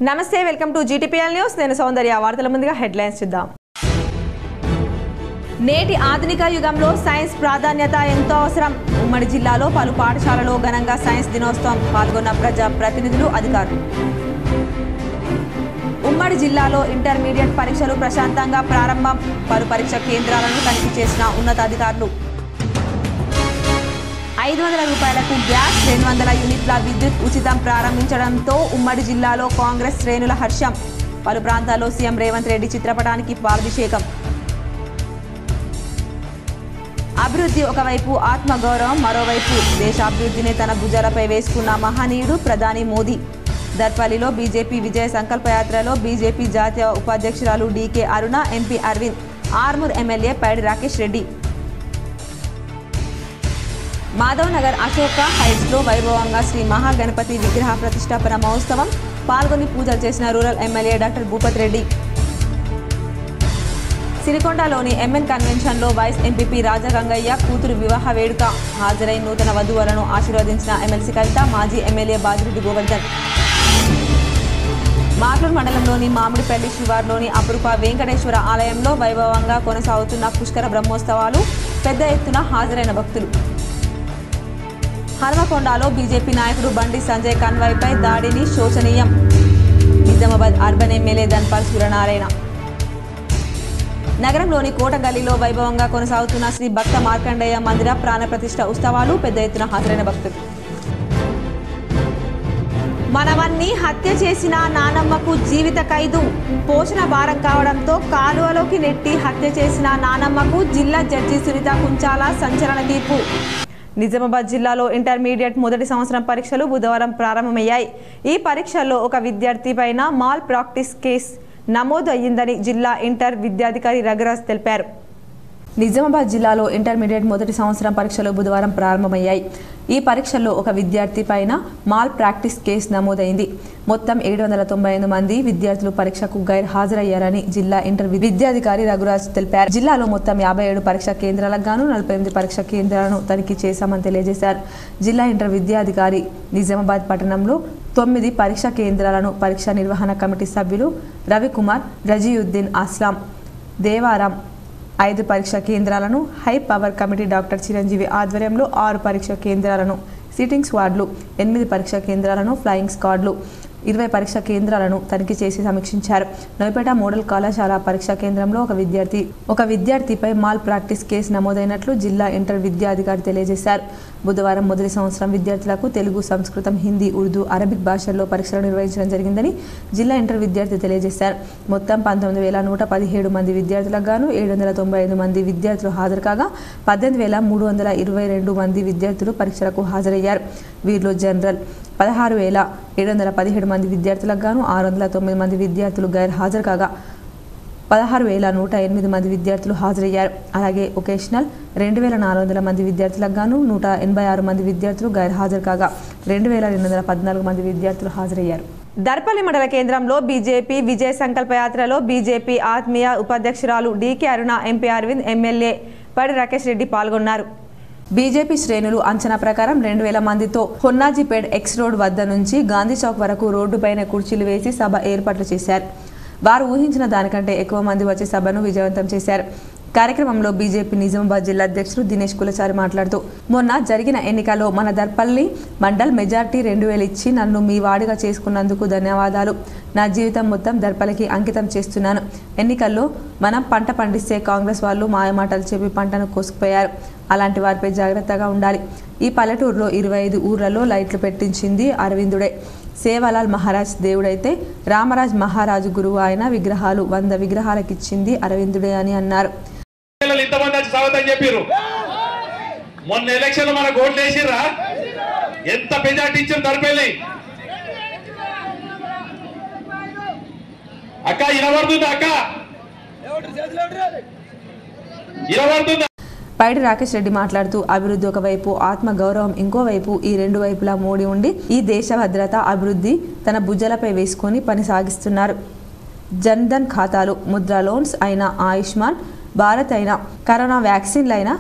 నమస్తే welcome to GTPL news నేను సౌందర్య వార్తల ముందుగా హెడ్లైన్స్ చూద్దాం నేటి ఆధునిక యుగంలో సైన్స్ ప్రాధాన్యత ఎంతో అవసరం ఉమ్మడి జిల్లాలో పలు పాఠశాలలో ఘనంగా సైన్స్ దినోత్సవం పాల్గొన్న ప్రజా ప్రతినిధులు అధికారులు ఉమ్మడి జిల్లాలో ఇంటర్మీడియట్ పరీక్షలు ప్రశాంతంగా ప్రారంభం పలు పరీక్ష కేంద్రాలను తనిఖీ చేసిన ఉన్నతాధికారులు 500 రూపాయలకు గ్యాస్ 200 యూనిట్ల విద్యుత్ ఉచితం ప్రారంభించడంతో ఉమ్మడి జిల్లాలో కాంగ్రెస్ శ్రేణుల హర్షం పలు ప్రాంతాల్లో సీఎం రేవంత్ రెడ్డి చిత్రపటానికి పాలాభిషేకం అభివృద్ధి ఒకవైపు ఆత్మగౌరవం మరోవైపు దేశాభివృద్ధిని తన భుజాలపై వేసుకున్న మహనీయుడు ప్రధాని మోదీ దర్పల్లిలో బీజేపీ విజయ సంకల్పయాత్రలో బీజేపీ జాతీయ ఉపాధ్యక్షురాలు DK Aruna MP Arvind Armoor MLA Paidi Rakesh Reddy Madhav Nagar Ashoka హైట్స్లో వైభవంగా శ్రీ మహాగణపతి విగ్రహ ప్రతిష్టాపన మహోత్సవం పాల్గొని పూజలు చేసిన rural MLA doctor Bhupath Reddy సిరికొండలోని ఎంఎన్ కన్వెన్షన్లో వైస్ ఎంపీపీ రాజగంగయ్య కూతురు వివాహ వేడుక హాజరై నూతన వధువులను ఆశీర్వదించిన ఎమ్మెల్సీ కవిత మాజీ ఎమ్మెల్యే బాజిరెడ్డి గోవర్ధన్ మాట్లూరు మండలంలోని మామిడిపల్లి శివార్లోని అపురూప వెంకటేశ్వర ఆలయంలో వైభవంగా కొనసాగుతున్న పుష్కర బ్రహ్మోత్సవాలు పెద్ద ఎత్తున హాజరైన భక్తులు హన్మకొండలో బీజేపీ నాయకుడు బండి సంజయ్ కన్వాయ్పై దాడిని శోచనీయం నిజామాబాద్ అర్బన్ ఎమ్మెల్యే ధన్పాల్ సూర్యనారాయణ నగరంలోని కోటగల్లీలో వైభవంగా కొనసాగుతున్న శ్రీ భక్త మార్కండేయ మందిర ప్రాణప్రతిష్ఠ ఉత్సవాలు పెద్ద ఎత్తున హాజరైన భక్తులు మనవన్ని హత్య చేసిన నానమ్మకు జీవిత ఖైదు పోషణ భారం కావడంతో కాలువలోకి నెట్టి హత్య చేసిన నానమ్మకు జిల్లా జడ్జి సునీత కుంచాల సంచలన తీర్పు నిజామాబాద్ జిల్లాలో ఇంటర్మీడియట్ మొదటి సంవత్సరం పరీక్షలు బుధవారం ప్రారంభమయ్యాయి ఈ పరీక్షల్లో ఒక విద్యార్థి పైన మాల్ ప్రాక్టీస్ కేసు నమోదు అయ్యిందని జిల్లా ఇంటర్ విద్యాధికారి రఘురాజ్ తెలిపారు నిజామాబాద్ జిల్లాలో ఇంటర్మీడియట్ మొదటి సంవత్సరం పరీక్షలు బుధవారం ప్రారంభమయ్యాయి ఈ పరీక్షల్లో ఒక విద్యార్థి పైన మాల్ ప్రాక్టీస్ కేసు నమోదైంది మొత్తం 795 మంది విద్యార్థులు పరీక్షకు గైర్ హాజరయ్యారని జిల్లా ఇంటర్ విద్యాధికారి రఘురాజ్ తెలిపారు జిల్లాలో మొత్తం 57 పరీక్షా కేంద్రాలకు గాను 48 పరీక్షా కేంద్రాలను తనిఖీ చేశామని తెలియజేశారు జిల్లా ఇంటర్ విద్యాధికారి నిజామాబాద్ పట్టణంలో 9 పరీక్షా కేంద్రాలను పరీక్షా నిర్వహణ కమిటీ సభ్యులు రవికుమార్ రజీయుద్దీన్ అస్లాం దేవారాం 5 పరీక్షా కేంద్రాలను high power committee doctor Chiranjeevi ఆధ్వర్యంలో 6 పరీక్షా కేంద్రాలను సిట్టింగ్ స్క్వాడ్లు 8 పరీక్షా కేంద్రాలను ఫ్లయింగ్ స్క్వాడ్లు 20 పరీక్షా కేంద్రాలను తనిఖీ చేసి సమీక్షించారు నవిపేట మోడల్ కళాశాల పరీక్షా కేంద్రంలో ఒక విద్యార్థిపై మాల్ ప్రాక్టీస్ కేసు నమోదైనట్లు జిల్లా ఇంటర్ విద్యాధికారి తెలియజేశారు బుధవారం మొదటి సంవత్సరం విద్యార్థులకు తెలుగు సంస్కృతం హిందీ ఉర్దూ అరబిక్ భాషల్లో పరీక్షలు నిర్వహించడం జరిగిందని జిల్లా ఇంటర్ విద్యార్థి తెలియజేశారు మొత్తం 19,117 మంది విద్యార్థులకు గాను 795 మంది విద్యార్థులు హాజరు కాగా 18,322 మంది విద్యార్థులు పరీక్షలకు హాజరయ్యారు వీరిలో జనరల్ 16,717 మంది విద్యార్థులకు గాను 609 మంది విద్యార్థులు గైర్ హాజరు కాగా 16,108 మంది విద్యార్థులు హాజరయ్యారు అలాగే ఒకేషనల్ 2,400 మంది విద్యార్థులకు గాను 186 మంది విద్యార్థులు గైర్ హాజరు కాగా 2,214 మంది విద్యార్థులు హాజరయ్యారు దర్పల్లి మండల కేంద్రంలో బీజేపీ విజయ సంకల్పయాత్రలో బీజేపీ ఆత్మీయ ఉపాధ్యక్షురాలు DK Aruna MP Arvind MLA Paidi Rakesh Reddy పాల్గొన్నారు బీజేపీ శ్రేణులు అంచనా ప్రకారం 2,000 మందితో హొన్నాజీపేట్ ఎక్స్ రోడ్ వద్ద నుంచి గాంధీ చౌక్ వరకు రోడ్డుపైన కుర్చీలు వేసి సభ ఏర్పాట్లు చేశారు వారు ఊహించిన దానికంటే ఎక్కువ మంది వచ్చి సభను విజయవంతం చేశారు కార్యక్రమంలో బీజేపీ నిజామాబాద్ జిల్లా అధ్యక్షుడు దినేష్ కులచారి మాట్లాడుతూ మొన్న జరిగిన ఎన్నికల్లో మన దర్పల్లి మండల్ మెజార్టీ 2,000 ఇచ్చి నన్ను మీ వాడిగా చేసుకున్నందుకు ధన్యవాదాలు నా జీవితం మొత్తం దర్పల్లికి అంకితం చేస్తున్నాను ఎన్నికల్లో మనం పంట పండిస్తే కాంగ్రెస్ వాళ్ళు మాయమాటలు చెప్పి పంటను కోసుకుపోయారు అలాంటి వారిపై జాగ్రత్తగా ఉండాలి ఈ పల్లెటూరులో 25 ఊర్లలో లైట్లు పెట్టించింది అరవిందుడే సేవాలాల్ మహారాజ్ దేవుడైతే రామరాజ్ మహారాజు గురువు ఆయన విగ్రహాలు 100 విగ్రహాలకు ఇచ్చింది అరవిందుడే అని అన్నారు మొన్న ఎలక్షన్ మన ఓట్లు వేసిర్రా ఎంత మెజార్టీ ఇచ్చిన దర్పల్లి అక్క ఇనబడుతుందా అక్క ఇనబడుతుందా పైడి రాకేష్ రెడ్డి మాట్లాడుతూ అభివృద్ధి ఒకవైపు ఆత్మగౌరవం ఇంకోవైపు ఈ రెండు వైపులా మోడి ఉండి ఈ దేశ భద్రత అభివృద్ధి తన భుజాలపై వేసుకొని పని సాగిస్తున్నారు జన్ధన్ ఖాతాలు ముద్రా లోన్స్ అయిన ఆయుష్మాన్ భారత్ అయినా కరోనా వ్యాక్సిన్లైనా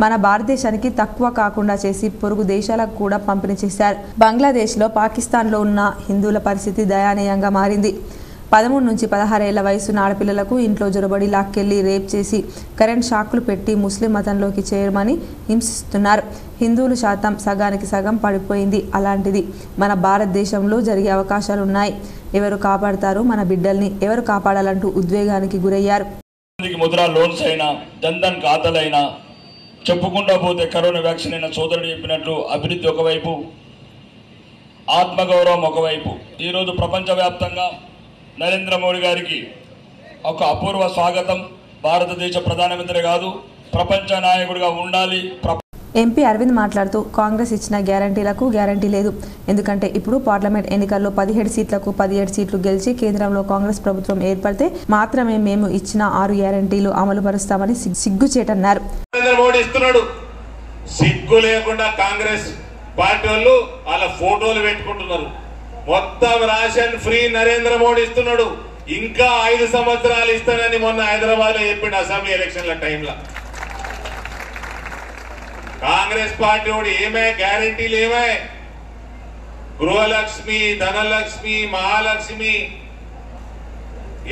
మన భారతదేశానికి తక్కువ కాకుండా చేసి పొరుగు దేశాలకు కూడా పంపిణీ చేశారు. బంగ్లాదేశ్లో, పాకిస్తాన్లో ఉన్న హిందువుల పరిస్థితి దయనీయంగా మారింది. 13 నుంచి 16 ఏళ్ల వయసు ఆడపిల్లలకు ఇంట్లో జొరబడి లాక్కెళ్లి రేప్ చేసి కరెంట్ షాక్లు పెట్టి ముస్లిం మతంలోకి చేరమని హింసిస్తున్నారు. హిందువుల శాతం సగానికి సగం పడిపోయింది. అలాంటిది మన భారతదేశంలో జరిగే అవకాశాలున్నాయి. ఎవరు కాపాడతారు మన బిడ్డల్ని? ఎవరు కాపాడాలంటూ ఉద్వేగానికి గురయ్యారు. ముద్రా లోన్స్ అయినా, జన్ధన్ ఖాతాలైనా, చెప్పుకుంటా పోతే కరోనా వ్యాక్సిన్ అయినా సోదరుడు చెప్పినట్లు అభివృద్ధి ఒకవైపు, ఆత్మగౌరవం ఒకవైపు. ఈరోజు ప్రపంచవ్యాప్తంగా నరేంద్ర మోడీ గారికి ఒక అపూర్వ స్వాగతం. భారతదేశ ప్రధానమంత్రి కాదు, ప్రపంచ నాయకుడిగా ఉండాలి. ఎంపీ అరవింద్ మాట్లాడుతూ కాంగ్రెస్ ఇచ్చిన గ్యారంటీలకు గ్యారంటీ లేదు. ఎందుకంటే ఇప్పుడు పార్లమెంట్ ఎన్నికల్లో 17 సీట్లకు 17 సీట్లు గెలిచి కేంద్రంలో కాంగ్రెస్ ప్రభుత్వం ఏర్పడితే మాత్రమే మేము ఇచ్చిన 6 గ్యారంటీలు అమలు పరుస్తామని సిగ్గుచేటన్నారు. సిగ్గు లేకుండా కాంగ్రెస్ పార్టీ వాళ్ళు వాళ్ళ ఫోటోలు పెట్టుకుంటున్నారు. మొత్తం రేషన్ ఫ్రీ నరేంద్ర మోడీ ఇస్తున్నాడు. ఇంకా 5 సంవత్సరాలు ఇస్తానని మొన్న హైదరాబాద్ లో చెప్పిండు అసెంబ్లీ ఎలక్షన్ల టైంలో. కాంగ్రెస్ పార్టీ వాడు ఏమే గ్యారంటీలు ఏమే, గృహలక్ష్మి, ధనలక్ష్మి, మహాలక్ష్మి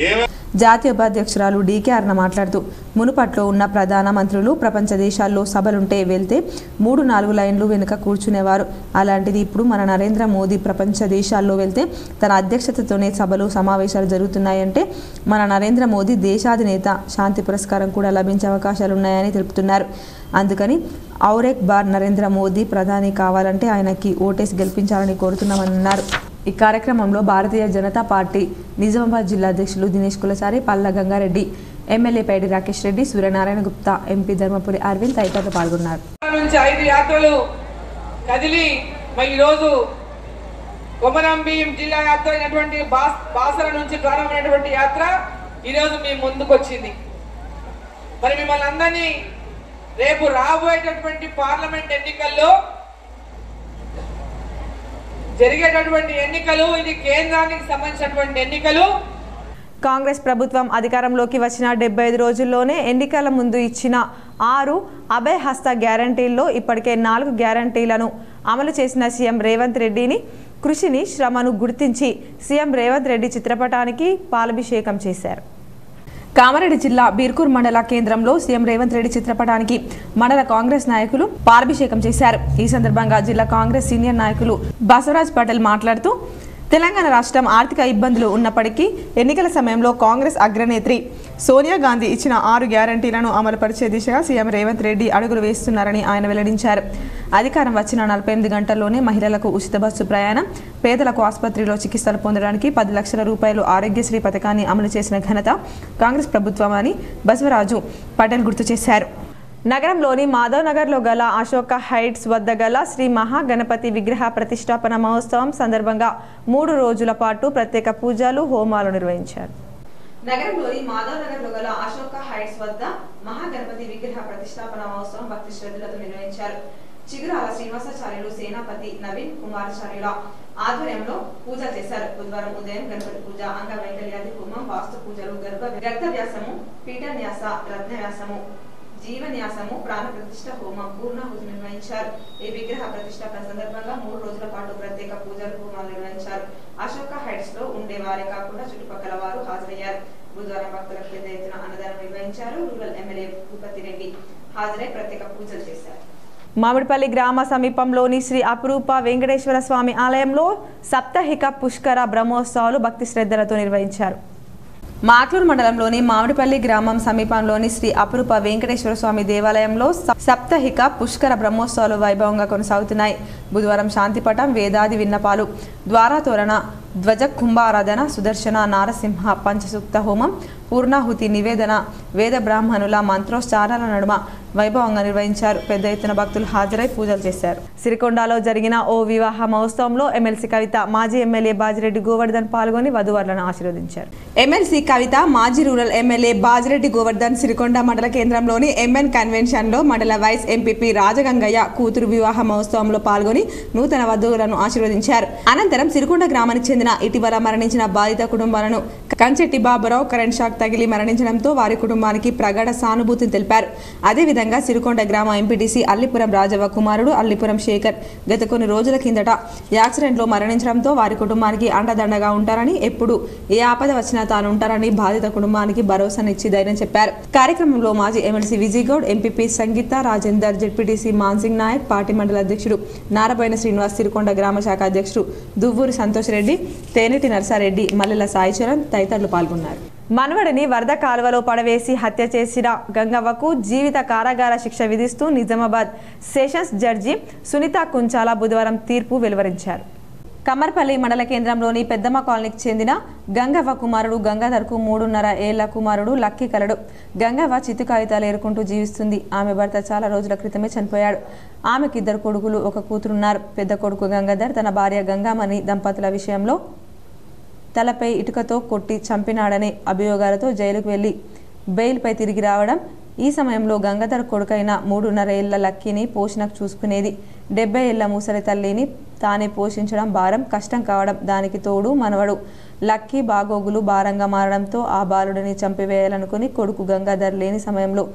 ఏమే. జాతీయ ఉపాధ్యక్షురాలు డీకే అరుణ మాట్లాడుతూ మునుపట్లో ఉన్న ప్రధాన మంత్రులు ప్రపంచ దేశాల్లో సభలుంటే వెళ్తే 3-4 లైన్లు వెనుక కూర్చునేవారు. అలాంటిది ఇప్పుడు మన నరేంద్ర మోదీ ప్రపంచ దేశాల్లో వెళ్తే తన అధ్యక్షతతోనే సభలు సమావేశాలు జరుగుతున్నాయంటే మన నరేంద్ర మోదీ దేశాధినేత. శాంతి పురస్కారం కూడా లభించే అవకాశాలున్నాయని తెలుపుతున్నారు. అందుకని ఔరేక్ బార్ నరేంద్ర మోదీ ప్రధాని కావాలంటే ఆయనకి ఓటేసి గెలిపించాలని కోరుతున్నామని అన్నారు. ఈ కార్యక్రమంలో భారతీయ జనతా పార్టీ నిజామాబాద్ జిల్లా అధ్యక్షులు దినేష్ కులసారి, పల్లా గంగారెడ్డి, ఎమ్మెల్యే పైడి రాకేష్ రెడ్డి, సూర్యనారాయణ గుప్తా, ఎంపీ ధర్మపురి అరవింద్ తదితరులు పాల్గొన్నారు. 5 యాత్రలు కదిలి ఈరోజు కొమరం భీం జిల్లా యాత్ర అయినటువంటి బాసర నుంచి ప్రారంభమైనటువంటి యాత్ర ఈరోజు మీ ముందుకు వచ్చింది. మరి మిమ్మల్ని అందరినీ రేపు రాబోయేటటువంటి పార్లమెంట్ ఎన్నికల్లో జరిగేటటువంటి ఎన్నికలు, ఇది కేంద్రానికి సంబంధించినటువంటి ఎన్నికలు. కాంగ్రెస్ ప్రభుత్వం అధికారంలోకి వచ్చిన 75 రోజుల్లోనే ఎన్నికల ముందు ఇచ్చిన 6 అభయ హస్త గ్యారంటీల్లో ఇప్పటికే 4 గ్యారంటీలను అమలు చేసిన సీఎం రేవంత్ రెడ్డిని కృషిని, శ్రమను గుర్తించి సీఎం రేవంత్ రెడ్డి చిత్రపటానికి పాలాభిషేకం చేశారు. కామారెడ్డి జిల్లా బీర్కూర్ మండల కేంద్రంలో సీఎం రేవంత్ రెడ్డి చిత్రపటానికి మండల కాంగ్రెస్ నాయకులు పాలాభిషేకం చేశారు. ఈ సందర్భంగా జిల్లా కాంగ్రెస్ సీనియర్ నాయకులు బసవరాజ్ పటేల్ మాట్లాడుతూ తెలంగాణ రాష్ట్రం ఆర్థిక ఇబ్బందులు ఉన్నప్పటికీ ఎన్నికల సమయంలో కాంగ్రెస్ అగ్రనేత్రి సోనియా గాంధీ ఇచ్చిన 6 గ్యారంటీలను అమలుపరిచే దిశగా సీఎం రేవంత్ రెడ్డి అడుగులు వేస్తున్నారని ఆయన వెల్లడించారు. అధికారం వచ్చిన 48 గంటల్లోనే మహిళలకు ఉచిత బస్సు ప్రయాణం, పేదలకు ఆసుపత్రిలో చికిత్సలు పొందడానికి 10 లక్షల రూపాయలు ఆరోగ్యశ్రీ పథకాన్ని అమలు చేసిన ఘనత కాంగ్రెస్ ప్రభుత్వం అని బసవరాజు పటేల్ గుర్తు చేశారు. నగరంలోని మాధవ్ నగర్లో గల అశోక హైట్స్ వద్ద గల శ్రీ మహాగణపతి విగ్రహ ప్రతిష్టాపన మహోత్సవం సందర్భంగా 3 రోజుల పాటు ప్రత్యేక పూజలు, హోమాలు నిర్వహించారు. నగరంలోని మాధవ్ నగర్లో గల అశోక హైట్స్ వద్ద మహాగణపతి విగ్రహ ప్రతిష్టాపన మహోత్సవం భక్తి శ్రద్ధలతో నిర్వహించారు. చిగురాల శ్రీనివాసాచార్యులు, సేనాపతి నవీన్ కుమారాచార్యుల ఆధ్వర్యంలో పూజ చేశారు. బుధవారం ఉదయం గణపతి పూజ, అంగవైకల్యాది హోమం, వాస్తు పూజలు, గర్భవ్యాసము, పీఠన్యాస, రత్నవ్యాసము, జీవన్యాసము, ప్రాణ ప్రతిష్ఠ హోమం, పూర్ణాహుతి నిర్వహించారు. ఈ విగ్రహ ప్రతిష్టాపన సందర్భంగా 3 రోజుల పాటు ప్రత్యేక పూజలు, హోమాలు నిర్వహించారు. అశోక హైట్స్ లో ఉండే వారే కాకుండా చుట్టుపక్కల వారు హాజరయ్యారు. బుధవారం భక్తులకు పెద్ద ఎత్తున అన్నదానం నిర్వహించారు. రూరల్ ఎమ్మెల్యే భూపతి రెడ్డి హాజరై ప్రత్యేక పూజలు చేశారు. మామిడిపల్లి గ్రామ సమీపంలోని శ్రీ అపురూప వెంకటేశ్వర స్వామి ఆలయంలో సప్తాహిక పుష్కర బ్రహ్మోత్సవాలు భక్తి శ్రద్ధలతో నిర్వహించారు. మాక్లూరు మండలంలోని మామిడిపల్లి గ్రామం సమీపంలోని శ్రీ అపురూప వెంకటేశ్వర స్వామి దేవాలయంలో సప్తాహిక పుష్కర బ్రహ్మోత్సవాలు వైభవంగా కొనసాగుతున్నాయి. బుధవారం శాంతిపటం, వేదాది విన్నపాలు, ద్వారాతోరణ, ధ్వజ కుంభారాధన, సుదర్శన నారసింహ పంచసూక్త హోమం, పూర్ణాహుతి నివేదన, వేద బ్రాహ్మణుల మంత్రోచ్చారాల నడుమ వైభవంగా నిర్వహించారు. పెద్ద ఎత్తున భక్తులు హాజరై పూజలు చేశారు. సిరికొండలో జరిగిన ఓ వివాహ మహోత్సవంలో ఎమ్మెల్సీ కవిత, మాజీ ఎమ్మెల్యే బాజిరెడ్డి గోవర్ధన్ పాల్గొని వధూవరులను ఆశీర్వదించారు. ఎమ్మెల్సీ కవిత, మాజీ రూరల్ ఎమ్మెల్యే బాజిరెడ్డి గోవర్ధన్ సిరికొండ మండల కేంద్రంలోని ఎంఎన్ కన్వెన్షన్ లో మండల వైస్ ఎంపీపీ రాజగంగయ్య కూతురు వివాహ మహోత్సవంలో పాల్గొని నూతన వధువులను ఆశీర్వదించారు. అనంతరం సిరికొండ గ్రామానికి చెందిన ఇటీవల మరణించిన బాధిత కుటుంబాలను కంచెట్టి బాబురావు కరెంట్ షాక్ తగిలి మరణించడంతో వారి కుటుంబానికి ప్రగాఢ సానుభూతిని తెలిపారు. అదేవిధంగా సిరికొండ గ్రామ ఎంపీటీసీ అల్లిపురం రాజవ్వ కుమారుడు అల్లిపురం శేఖర్ గత కొన్ని రోజుల కిందట యాక్సిడెంట్లో మరణించడంతో వారి కుటుంబానికి అండదండగా ఉంటారని, ఎప్పుడు ఏ ఆపద వచ్చినా తాను ఉంటారని బాధిత కుటుంబానికి భరోసానిచ్చి ధైర్యం చెప్పారు. కార్యక్రమంలో మాజీ ఎమ్మెల్సీ విజయగౌడ్, ఎంపీపీ సంగీత రాజేందర్, జెడ్పీటీసీ మాన్సింగ్ నాయక్, పార్టీ మండల అధ్యక్షుడు నారబోయిన శ్రీనివాస్, సిరికొండ గ్రామ శాఖ అధ్యక్షుడు దువ్వూరి సంతోష్ రెడ్డి, తేనెటి నర్సారెడ్డి, మల్లెల సాయిచరణ్ తదితరులు పాల్గొన్నారు. మనవడిని వరద కాలువలో పడవేసి హత్య చేసిన గంగవ్వకు జీవిత కారాగార శిక్ష విధిస్తూ నిజామాబాద్ సెషన్స్ జడ్జి సునీత కుంచాల బుధవారం తీర్పు వెలువరించారు. కమ్మర్పల్లి మండల కేంద్రంలోని పెద్దమ్మ కాలనీకి చెందిన గంగవ్వ కుమారుడు గంగాధర్కు 3.5 ఏళ్ల కుమారుడు లక్కీ కలడు. గంగవ్వ చిత్తు కాగితాలు ఏరుకుంటూ జీవిస్తుంది. ఆమె భర్త చాలా రోజుల క్రితమే చనిపోయాడు. ఆమెకు 2 కొడుకులు, 1 కూతురున్నారు. పెద్ద కొడుకు గంగాధర్ తన భార్య గంగామణి దంపతుల విషయంలో తలపై ఇటుకతో కొట్టి చంపినాడనే అభియోగాలతో జైలుకు వెళ్లి బెయిల్పై తిరిగి రావడం. ఈ సమయంలో గంగాధర్ కొడుకైన 3.5 ఏళ్ల లక్కీని పోషణకు చూసుకునేది. 70 ఏళ్ల ముసలి తల్లిని తానే పోషించడం భారం, కష్టం కావడం. దానికి తోడు మనవడు లక్కీ బాగోగులు భారంగా మారడంతో ఆ బాలుడిని చంపివేయాలనుకుని కొడుకు గంగాధర్ లేని సమయంలో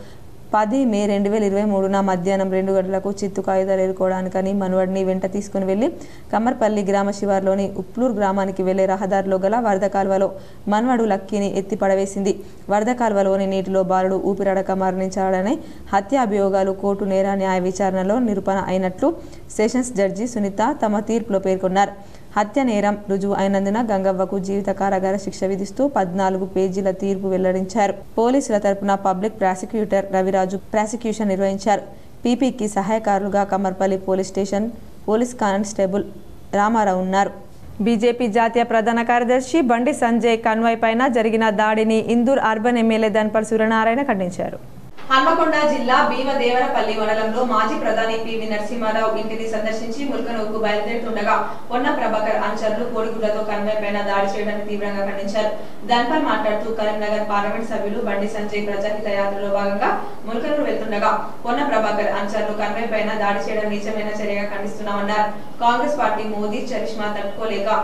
10 మే 2023న మధ్యాహ్నం 2 గంటలకు చిత్తు కాగితాలు ఏరుకోవడానికని మనవడిని వెంట తీసుకుని వెళ్లి కమ్మర్పల్లి గ్రామ శివార్లోని ఉప్లూరు గ్రామానికి వెళ్లే రహదారిలో గల వరద కాల్వలో మనవడు లక్కీని ఎత్తి పడవేసింది. వరద కాల్వలోని నీటిలో బాలుడు ఊపిరాడక మరణించాడనే హత్య అభియోగాలు కోర్టు నేర న్యాయ విచారణలో నిరూపణ అయినట్లు సెషన్స్ జడ్జి సునీత తమ తీర్పులో పేర్కొన్నారు. హత్య నేరం రుజువు అయినందున గంగవ్వకు జీవిత కారాగార శిక్ష విధిస్తూ 14 పేజీల తీర్పు వెల్లడించారు. పోలీసుల తరపున పబ్లిక్ ప్రాసిక్యూటర్ రవిరాజు ప్రాసిక్యూషన్ నిర్వహించారు. పీపీకి సహాయకారులుగా Kammarpalli police station police constable Ramarao ఉన్నారు. బీజేపీ జాతీయ ప్రధాన కార్యదర్శి బండి సంజయ్ కన్వాయ్ పైన జరిగిన దాడిని ఇందూర్ అర్బన్ ఎమ్మెల్యే ధన్పల్ సూర్యనారాయణ ఖండించారు. హన్మకొండ జిల్లా భీమదేవరపల్లి మండలంలో మాజీ ప్రధాని పివి నరసింహారావు ఇంటిని సందర్శించి ముల్కనూరుకు బయలుదేరుతుండగా పొన్న ప్రభాకర్ అనుచరులు కోడిగుడ్లతో కన్వాయ్ పైన దాడి చేయడాన్ని తీవ్రంగా ఖండించారు. దానిపై మాట్లాడుతూ కరీంనగర్ పార్లమెంట్ సభ్యులు బండి సంజయ్ ప్రజాహిత యాత్రలో భాగంగా ముల్కనూరు వెళ్తుండగా పొన్న ప్రభాకర్ అనుచరులు కన్వాయ్ పైన దాడి చేయడం నీచమైన చర్యగా ఖండిస్తున్నామన్నారు. కాంగ్రెస్ పార్టీ మోదీ చరిష్మా తట్టుకోలేక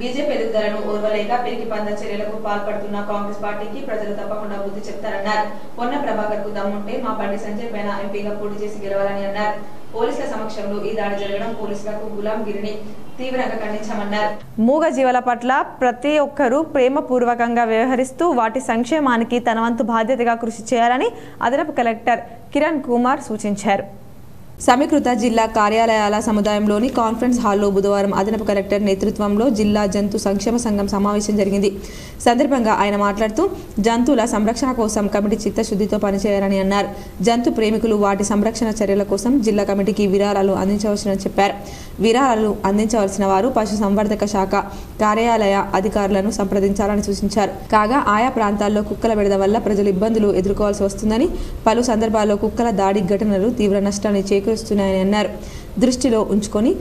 బీజేపీ ఎదుగుదలను ఓర్వలేక పిరికి పంద చర్యలకు పాల్పడుతున్న కాంగ్రెస్ పార్టీకి ప్రజలు తప్పకుండా బుద్ధి చెప్తారన్నారు. పొన్న ప్రభాకర్ కు దమ్ముంటే మా బండి సంజయ్ పైన ఎంపీగా పోటీ చేసి గెలవాలని అన్నారు. పోలీసుల సమక్షంలో ఈ దాడి జరగడం పోలీసులకు గులాంగిరిని తీవ్రంగా ఖండించామన్నారు. మూగ జీవాల పట్ల ప్రతి ఒక్కరూ ప్రేమపూర్వకంగా వ్యవహరిస్తూ వాటి సంక్షేమానికి తన వంతు బాధ్యతగా కృషి చేయాలని అదనపు కలెక్టర్ కిరణ్ కుమార్ సూచించారు. సమీకృత జిల్లా కార్యాలయాల సముదాయంలోని కాన్ఫరెన్స్ హాల్లో బుధవారం అదనపు కలెక్టర్ నేతృత్వంలో జిల్లా జంతు సంక్షేమ సంఘం సమావేశం జరిగింది. సందర్భంగా ఆయన మాట్లాడుతూ జంతువుల సంరక్షణ కోసం కమిటీ చిత్తశుద్ధితో పనిచేయాలని అన్నారు. జంతు ప్రేమికులు వాటి సంరక్షణ చర్యల కోసం జిల్లా కమిటీకి విరాళాలు అందించవలసిందని చెప్పారు. విరాళాలు అందించవలసిన వారు పశుసంవర్ధక శాఖ కార్యాలయ అధికారులను సంప్రదించాలని సూచించారు. కాగా ఆయా ప్రాంతాల్లో కుక్కల బెడద వల్ల ప్రజలు ఇబ్బందులు ఎదుర్కోవాల్సి వస్తుందని, పలు సందర్భాల్లో కుక్కల దాడి ఘటనలు తీవ్ర నష్టాన్ని చేకూరుస్తున్నాయని అన్నారు. దృష్టిలో ఉంచుకొని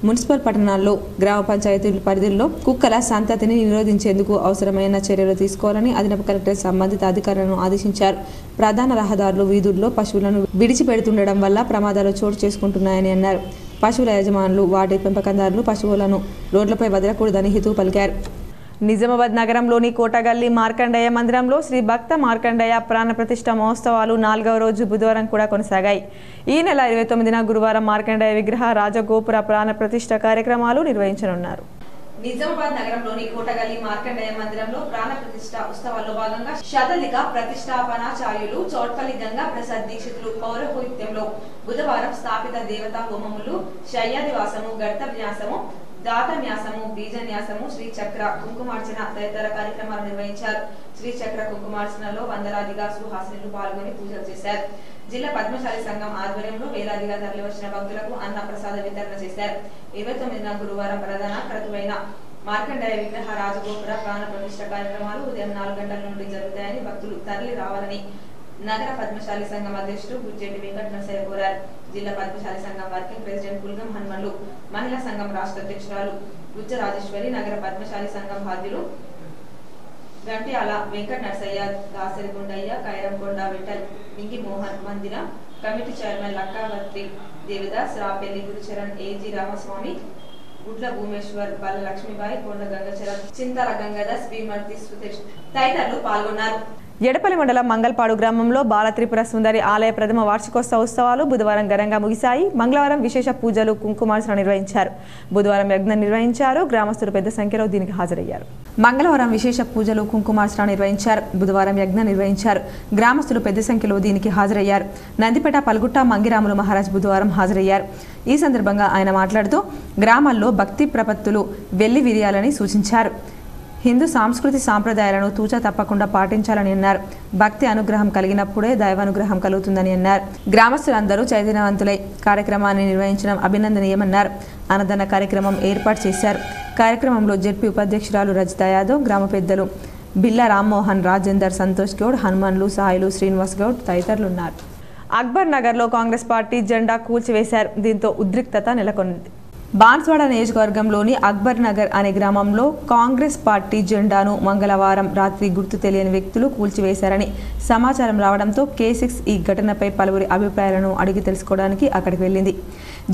మున్సిపల్ పట్టణాల్లో గ్రామ పంచాయతీల పరిధిలో కుక్కల సంతతిని నిరోధించేందుకు అవసరమైన చర్యలు తీసుకోవాలని అదనపు కలెక్టర్ సంబంధిత అధికారులను ఆదేశించారు. ప్రధాన రహదారులు, వీధుల్లో పశువులను విడిచిపెడుతుండడం వల్ల ప్రమాదాలు చోటు చేసుకుంటున్నాయని అన్నారు. పశువుల యజమానులు, వాటి పెంపకందారులు పశువులను రోడ్లపై వదలకూడదని హితవు పలికారు. నిజామాబాద్ నగరంలోని కోటగల్లి మార్కండేయ మందిరంలో శ్రీ భక్త మార్కండేయ ప్రాణప్రతిష్ఠ మహోత్సవాలు 4వ రోజు బుధవారం కూడా కొనసాగాయి. ఈ నెల 29న గురువారం మార్కండేయ విగ్రహ రాజగోపుర ప్రాణప్రతిష్ఠ కార్యక్రమాలు నిర్వహించనున్నారు. నిజామాబాద్ నగరంలోని కోటగల్లి మార్కండేయ మందిరంలో ప్రాణప్రతిష్ఠ ఉత్సవాల్లో భాగంగా శతాధిక ప్రతిష్టాపనాచార్యులు చౌట్పల్లి గంగా ప్రసాద్ దీక్షితులు పౌరోహిత్యంలో బుధవారం స్థాపిత దేవతా హోమములు, శయ్యాదివాసము, గర్తవ్యాసము, దాతన్యాసము, బీజన్యాసము, శ్రీచక్ర కుంకుమార్చన తదితర కార్యక్రమాలు నిర్వహించారు. శ్రీచక్ర కుంకుమార్చనలో వందలాదిగా సుహాసినులు పాల్గొని పూజలు చేశారు. జిల్లా పద్మశాలి సంఘం ఆధ్వర్యంలో వేలాదిగా తరలివచ్చిన భక్తులకు అన్న ప్రసాద వితరణ చేశారు. 29న గురువారం ప్రధాన క్రతువైన మార్కండేయ విగ్రహ రాజగోపుర ప్రాణ ప్రతిష్ఠ కార్యక్రమాలు ఉదయం 4 గంటల నుండి జరుగుతాయని భక్తులు తరలి రావాలని నగర పద్మశాలి సంఘం అధ్యక్షుడు గుజ్జెట్టి వెంకట నరసయ్య కోరారు. జిల్లా పద్మశాలి సంఘం వర్కింగ్ ప్రెసిడెంట్ పుల్గం హనుమన్లు, మహిళా సంఘం రాష్ట్ర అధ్యక్షురాలు గుజ్జ రాజేశ్వరి, నగర పద్మశాలి సంఘం బాధ్యులు గంట్యాల వెంకట నరసయ్య, దాసరి గుండయ్య, కైరంకొండ విఠల్, మింగి మోహన్, మందిర committee chairman Lakkavatri Devidas, Rapelli Gurucharan, AG Ramaswamy, Gudla Bhumeshwar, బల్ల లక్ష్మీబాయి, కొండ గంగచరం, చింతల గంగాధర్, శ్రీమతి సుధేష్ తదితరులు పాల్గొన్నారు. ఎడపల్లి మండలం మంగళపాడు గ్రామంలో బాల త్రిపుర సుందరి ఆలయ ప్రథమ వార్షికోత్సవ ఉత్సవాలు బుధవారం ఘనంగా ముగిశాయి. మంగళవారం విశేష పూజలు, కుంకుమార్చన నిర్వహించారు. బుధవారం యజ్ఞం నిర్వహించారు. గ్రామస్తులు పెద్ద సంఖ్యలో దీనికి హాజరయ్యారు. మంగళవారం విశేష పూజలు, కుంకుమార్చన నిర్వహించారు. బుధవారం యజ్ఞం నిర్వహించారు. గ్రామస్తులు పెద్ద సంఖ్యలో దీనికి హాజరయ్యారు. నందిపేట, పల్గుట్ట, మంగిరాములు మహారాజ్ బుధవారం హాజరయ్యారు. ఈ సందర్భంగా ఆయన మాట్లాడుతూ గ్రామాల్లో భక్తి ప్రపత్తులు వెళ్లి విరియాలని సూచించారు. హిందూ సాంస్కృతి సాంప్రదాయాలను తూచా తప్పకుండా పాటించాలని అన్నారు. భక్తి అనుగ్రహం కలిగినప్పుడే దైవానుగ్రహం కలుగుతుందని అన్నారు. గ్రామస్తులందరూ చైతన్యవంతులై కార్యక్రమాన్ని నిర్వహించడం అభినందనీయమన్నారు. అన్నదాన కార్యక్రమం ఏర్పాటు చేశారు. కార్యక్రమంలో జెడ్పీ ఉపాధ్యక్షురాలు రజిత యాదవ్, గ్రామ పెద్దలు బిల్లా రామ్మోహన్, రాజేందర్, సంతోష్ గౌడ్, హనుమాన్లు, సాయిలు, శ్రీనివాస్ గౌడ్ తదితరులు ఉన్నారు. అక్బర్ నగర్లో కాంగ్రెస్ పార్టీ జెండా కూల్చివేశారు. దీంతో ఉద్రిక్తత నెలకొంది. బాన్స్వాడ నియోజకవర్గంలోని అక్బర్ నగర్ అనే గ్రామంలో కాంగ్రెస్ పార్టీ జెండాను మంగళవారం రాత్రి గుర్తు తెలియని వ్యక్తులు కూల్చివేశారని సమాచారం రావడంతో K6 ఈ ఘటనపై పలువురి అభిప్రాయాలను అడిగి తెలుసుకోవడానికి అక్కడికి వెళ్లింది.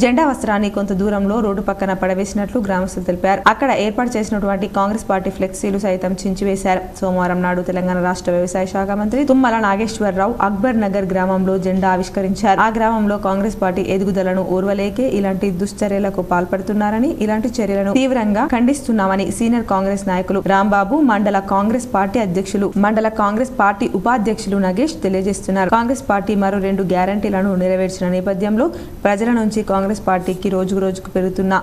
జెండా వస్త్రాన్ని కొంత దూరంలో రోడ్డు పక్కన పడవేసినట్లు గ్రామస్తులు తెలిపారు. అక్కడ ఏర్పాటు చేసినటువంటి కాంగ్రెస్ పార్టీ ఫ్లెక్సీలు సైతం చించివేశారు. సోమవారం నాడు తెలంగాణ రాష్ట్ర వ్యవసాయ శాఖ మంత్రి తుమ్మల నాగేశ్వరరావు అక్బర్ నగర్ గ్రామంలో జెండా ఆవిష్కరించారు. ఆ గ్రామంలో కాంగ్రెస్ పార్టీ ఎదుగుదలను ఓర్వలేకే ఇలాంటి దుశ్చర్యలకు పాల్పడుతున్నారని, ఇలాంటి చర్యలను తీవ్రంగా ఖండిస్తున్నామని సీనియర్ కాంగ్రెస్ నాయకులు రాంబాబు, మండల కాంగ్రెస్ పార్టీ అధ్యక్షులు, మండల కాంగ్రెస్ పార్టీ ఉపాధ్యక్షులు నగేష్ తెలియజేస్తున్నారు. కాంగ్రెస్ పార్టీ మరో 2 గ్యారంటీలను నెరవేర్చిన నేపథ్యంలో ప్రజల నుంచి కాంగ్రెస్ పార్టీకి రోజు రోజుకు పెరుగుతున్న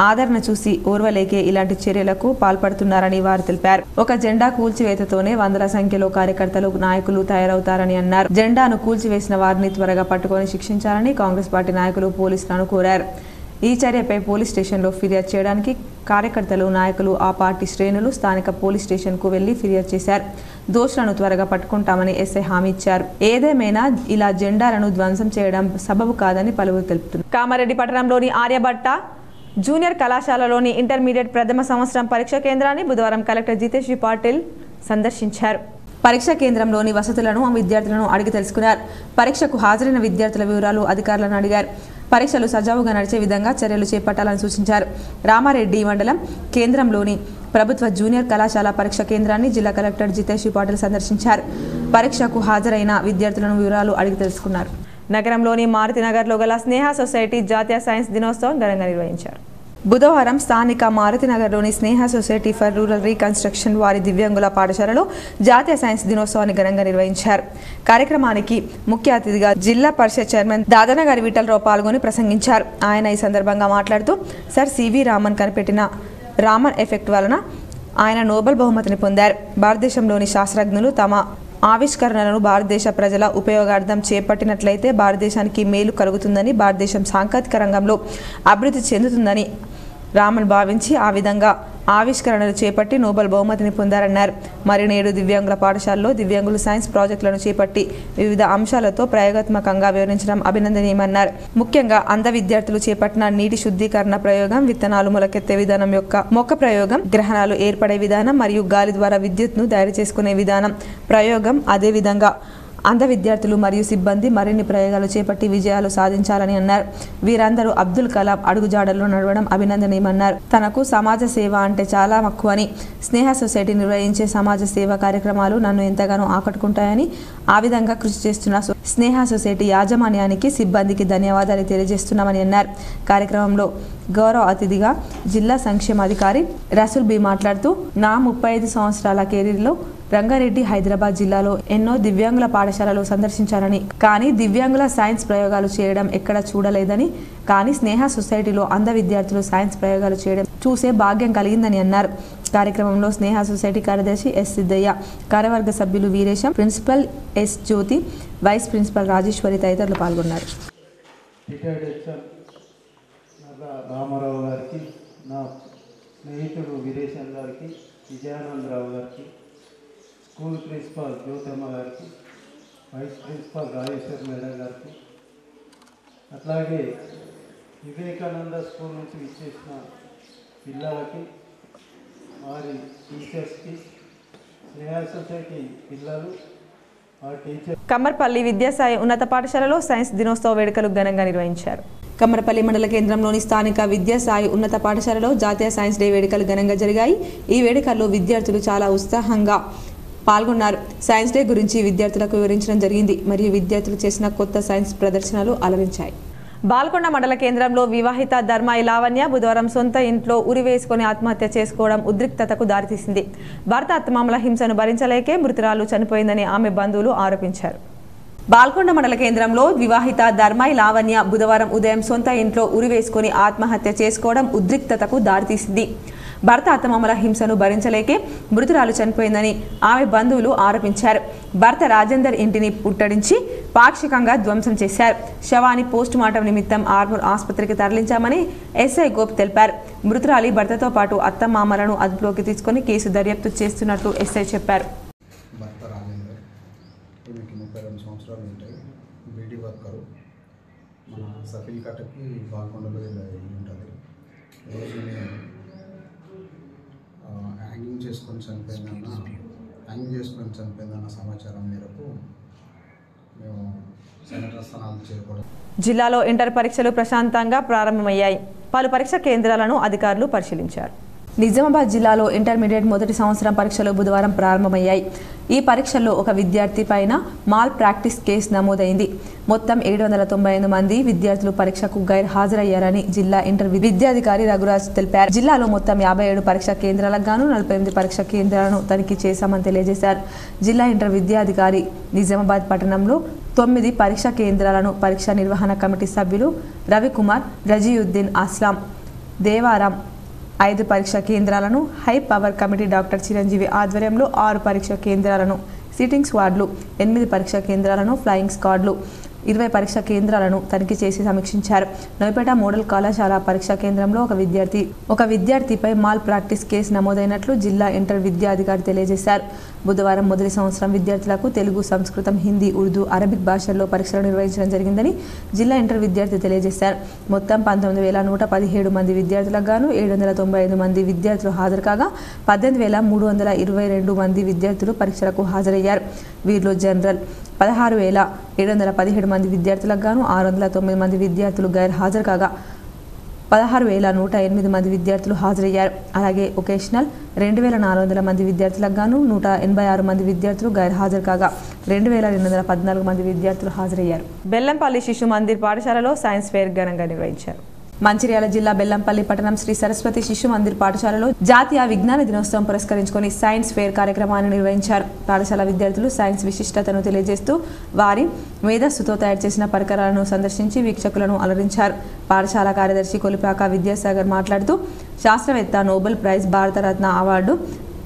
ఆదరణ చూసి ఓర్వలేకే ఇలాంటి చర్యలకు పాల్పడుతున్నారని వారు తెలిపారు. ఒక జెండా కూల్చివేతతోనే వందల సంఖ్యలో కార్యకర్తలు, నాయకులు తయారవుతారని అన్నారు. జెండాను కూల్చివేసిన వారిని త్వరగా పట్టుకొని శిక్షించాలని కాంగ్రెస్ పార్టీ నాయకులు పోలీసులను కోరారు. ఈ చర్యపై పోలీస్ స్టేషన్లో ఫిర్యాదు చేయడానికి కార్యకర్తలు, నాయకులు, ఆ పార్టీ శ్రేణులు స్థానిక పోలీస్ స్టేషన్కు వెళ్లి ఫిర్యాదు చేశారు. దోషులను త్వరగా పట్టుకుంటామని ఎస్ఐ హామీ ఇచ్చారు. ఏదేమైనా ఇలా జెండాలను ధ్వంసం చేయడం సబబు కాదని పలువురు తెలుపుతున్నారు. కామారెడ్డి పట్టణంలోని ఆర్యభట్ట జూనియర్ కళాశాలలోని ఇంటర్మీడియట్ ప్రథమ సంవత్సరం పరీక్ష కేంద్రాన్ని బుధవారం కలెక్టర్ జితేష్ పాటిల్ సందర్శించారు. పరీక్షా కేంద్రంలోని వసతులను విద్యార్థులను అడిగి తెలుసుకున్నారు. పరీక్షకు హాజరైన విద్యార్థుల వివరాలు అధికారులను అడిగారు. పరీక్షలు సజావుగా నడిచే విధంగా చర్యలు చేపట్టాలని సూచించారు. రామారెడ్డి మండలం కేంద్రంలోని ప్రభుత్వ జూనియర్ కళాశాల పరీక్ష కేంద్రాన్ని జిల్లా కలెక్టర్ జితేష్ పాటిల్ సందర్శించారు. పరీక్షకు హాజరైన విద్యార్థులను వివరాలు అడిగి తెలుసుకున్నారు. నగరంలోని మారుతినగర్లో గల స్నేహ సొసైటీ జాతీయ సైన్స్ దినోత్సవం ఘనంగా నిర్వహించారు. బుధవారం స్థానిక మారుతినగర్లోని స్నేహ సొసైటీ ఫర్ రూరల్ రీకన్స్ట్రక్షన్ వారి దివ్యాంగుల పాఠశాలలో జాతీయ సైన్స్ దినోత్సవాన్ని ఘనంగా నిర్వహించారు. కార్యక్రమానికి ముఖ్య అతిథిగా జిల్లా పరిషత్ చైర్మన్ దాదనగారి విఠలరావు పాల్గొని ప్రసంగించారు. ఆయన ఈ సందర్భంగా మాట్లాడుతూ సర్ సివి రామన్ కనిపెట్టిన రామన్ ఎఫెక్ట్ వలన ఆయన నోబెల్ బహుమతిని పొందారు. భారతదేశంలోని శాస్త్రజ్ఞులు తమ ఆవిష్కరణలను భారతదేశ ప్రజల ఉపయోగార్థం చేపట్టినట్లయితే భారతదేశానికి మేలు కలుగుతుందని, భారతదేశం సాంకేతిక రంగంలో అభివృద్ధి చెందుతుందని రామన్ భావించి ఆ విధంగా ఆవిష్కరణలు చేపట్టి నోబెల్ బహుమతిని పొందారన్నారు. మరి నేడు దివ్యాంగుల పాఠశాలలో దివ్యాంగులు సైన్స్ ప్రాజెక్టులను చేపట్టి వివిధ అంశాలతో ప్రయోగాత్మకంగా వివరించడం అభినందనీయమన్నారు. ముఖ్యంగా అంధ విద్యార్థులు చేపట్టిన నీటి శుద్ధీకరణ ప్రయోగం, విత్తనాలు మొలకెత్తే విధానం యొక్క మొక్క ప్రయోగం, గ్రహణాలు ఏర్పడే విధానం మరియు గాలి ద్వారా విద్యుత్ను తయారు చేసుకునే విధానం ప్రయోగం, అదేవిధంగా అంధ విద్యార్థులు మరియు సిబ్బంది మరిన్ని ప్రయోగాలు చేపట్టి విజయాలు సాధించాలని అన్నారు. వీరందరూ అబ్దుల్ కలాం అడుగుజాడల్లో నడవడం అభినందనీయమన్నారు. తనకు సమాజ సేవ అంటే చాలా మక్కువని, స్నేహ సొసైటీ నిర్వహించే సమాజ సేవ కార్యక్రమాలు నన్ను ఎంతగానో ఆకట్టుకుంటాయని, ఆ విధంగా కృషి చేస్తున్న స్నేహ సొసైటీ యాజమాన్యానికి, సిబ్బందికి ధన్యవాదాలు తెలియజేస్తున్నామని అన్నారు. కార్యక్రమంలో గౌరవ అతిథిగా జిల్లా సంక్షేమాధికారి రసూల్ బి మాట్లాడుతూ నా 35 సంవత్సరాల కెరీర్లో రంగారెడ్డి, హైదరాబాద్ జిల్లాలో ఎన్నో దివ్యాంగుల పాఠశాలలు సందర్శించారని, కానీ దివ్యాంగుల సైన్స్ ప్రయోగాలు చేయడం ఎక్కడ చూడలేదని, కానీ స్నేహ సొసైటీలో అంధ విద్యార్థులు సైన్స్ ప్రయోగాలు చేయడం చూసే భాగ్యం కలిగిందని అన్నారు. కార్యక్రమంలో స్నేహ సొసైటీ కార్యదర్శి ఎస్ సిద్ధయ్య, కార్యవర్గ సభ్యులు వీరేశం, ప్రిన్సిపల్ ఎస్ జ్యోతి, వైస్ ప్రిన్సిపల్ రాజేశ్వరి తదితరులు పాల్గొన్నారు. రామారావు గారికి, నా స్నేహితుడు వీరేశం గారికి, విజయానందరావు గారికి, స్కూల్ ప్రిన్సిపాల్ జ్యోతమ్మ గారికి, వైస్ ప్రిన్సిపాల్ రాజేశ్వర్ మేడం గారికి, అట్లాగే వివేకానంద స్కూల్ నుంచి విచ్చేసిన పిల్లలకి, వారి టీచర్స్కి, స్నేహ సొసైటీ పిల్లలు, కమ్మర్పల్లి విద్యాసాయి ఉన్నత పాఠశాలలో సైన్స్ దినోత్సవ వేడుకలు ఘనంగా నిర్వహించారు. కమ్మరపల్లి మండల కేంద్రంలోని స్థానిక విద్యాసాయి ఉన్నత పాఠశాలలో జాతీయ సైన్స్ డే వేడుకలు ఘనంగా జరిగాయి. ఈ వేడుకల్లో విద్యార్థులు చాలా ఉత్సాహంగా పాల్గొన్నారు. సైన్స్ డే గురించి విద్యార్థులకు వివరించడం జరిగింది. మరియు విద్యార్థులు చేసిన కొత్త సైన్స్ ప్రదర్శనలు అలరించాయి. బాల్కొండ మండల కేంద్రంలో వివాహిత ధర్మాయి లావణ్య బుధవారం సొంత ఇంట్లో ఉరివేసుకొని ఆత్మహత్య చేసుకోవడం ఉద్రిక్తతకు దారితీసింది. భర్త అత్తమామల హింసను భరించలేకే మృతురాలు చనిపోయిందని ఆమె బంధువులు ఆరోపించారు. బాల్కొండ మండల కేంద్రంలో వివాహిత ధర్మాయి లావణ్య బుధవారం ఉదయం సొంత ఇంట్లో ఉరివేసుకొని ఆత్మహత్య చేసుకోవడం ఉద్రిక్తతకు దారితీసింది. భర్త అత్తమామల హింసను భరించలేకే మృతురాలు చనిపోయిందని ఆమె బంధువులు ఆరోపించారు. భర్త రాజేందర్ ఇంటిని పుట్టడించి పాక్షికంగా ధ్వంసం చేశారు. శవాన్ని పోస్ట్ మార్టం నిమిత్తం ఆర్మూర్ ఆసుపత్రికి తరలించామని ఎస్ఐ గోప్ తెలిపారు. మృతురాలి భర్తతో పాటు అత్తమామలను అదుపులోకి తీసుకుని కేసు దర్యాప్తు చేస్తున్నట్లు ఎస్ఐ చెప్పారు. భర్త రాజేందర్, ఈమెకి 32 సంవత్సరాలు ఉంటాయి. బీడీ వర్కరు. మన సఫిల్ కట్టకి బాల్కొండలో ఉంటుంది. రోజు హ్యాంగింగ్ చేసుకొని చనిపోయిందన్న సమాచారం మేరకు మేము సెంటర్ స్థానాలు చేరుకోవడం. జిల్లాలో ఇంటర్ పరీక్షలు ప్రశాంతంగా ప్రారంభమయ్యాయి. పలు పరీక్షా కేంద్రాలను అధికారులు పరిశీలించారు. నిజామాబాద్ జిల్లాలో ఇంటర్మీడియట్ మొదటి సంవత్సరం పరీక్షలు బుధవారం ప్రారంభమయ్యాయి. ఈ పరీక్షల్లో ఒక విద్యార్థి పైన మాల్ ప్రాక్టీస్ కేసు నమోదైంది. మొత్తం 795 మంది విద్యార్థులు పరీక్షకు గైర్ హాజరయ్యారని జిల్లా ఇంటర్ విద్యాధికారి రఘురాజ్ తెలిపారు. జిల్లాలో మొత్తం 57 పరీక్షా కేంద్రాలకు గాను 48 పరీక్షా కేంద్రాలను తనిఖీ చేశామని తెలియజేశారు. జిల్లా ఇంటర్ విద్యాధికారి నిజామాబాద్ పట్టణంలో 9 పరీక్షా కేంద్రాలను పరీక్షా నిర్వహణ కమిటీ సభ్యులు రవికుమార్, రజీయుద్దీన్ అస్లాం, దేవారాం 5 పరీక్షా కేంద్రాలను, high power committee doctor Chiranjeevi ఆధ్వర్యంలో 6 పరీక్షా కేంద్రాలను, సిట్టింగ్ స్క్వాడ్లు 8 పరీక్షా కేంద్రాలను, ఫ్లయింగ్ స్క్వాడ్లు 20 పరీక్షా కేంద్రాలను తనిఖీ చేసి సమీక్షించారు. నవిపేట మోడల్ కళాశాల పరీక్షా కేంద్రంలో ఒక విద్యార్థిపై మాల్ ప్రాక్టీస్ కేసు నమోదైనట్లు జిల్లా ఇంటర్ విద్యాధికారి తెలియజేశారు. బుధవారం మొదటి సంవత్సరం విద్యార్థులకు తెలుగు, సంస్కృతం, హిందీ, ఉర్దూ, అరబిక్ భాషల్లో పరీక్షలు నిర్వహించడం జరిగిందని జిల్లా ఇంటర్ విద్యార్థి తెలియజేశారు. మొత్తం 19,117 మంది విద్యార్థులకు గాను 795 మంది విద్యార్థులు హాజరు కాగా 18,322 మంది విద్యార్థులు పరీక్షలకు హాజరయ్యారు. వీరిలో జనరల్ 16,717 మంది విద్యార్థులకు గాను 609 మంది విద్యార్థులు గైర్ హాజరు కాగా 16,108 మంది విద్యార్థులు హాజరయ్యారు. అలాగే ఒకేషనల్ 2,400 మంది విద్యార్థులకు గాను 186 మంది విద్యార్థులు గైర్ హాజరు కాగా 2,214 మంది విద్యార్థులు హాజరయ్యారు. బెల్లంపల్లి శిశు మందిర్ పాఠశాలలో సైన్స్ ఫేర్ ఘనంగా నిర్వహించారు. మంచిర్యాల జిల్లా బెల్లంపల్లి పట్టణం శ్రీ సరస్వతి శిశు మందిర్ పాఠశాలలో జాతీయ విజ్ఞాన దినోత్సవం పురస్కరించుకొని సైన్స్ ఫేర్ కార్యక్రమాన్ని నిర్వహించారు. పాఠశాల విద్యార్థులు సైన్స్ విశిష్టతను తెలియజేస్తూ వారి మేధస్సుతో తయారు చేసిన పరికరాలను సందర్శించి వీక్షకులను అలరించారు. పాఠశాల కార్యదర్శి కొలిపాక విద్యాసాగర్ మాట్లాడుతూ శాస్త్రవేత్త, నోబెల్ ప్రైజ్, భారతరత్న అవార్డు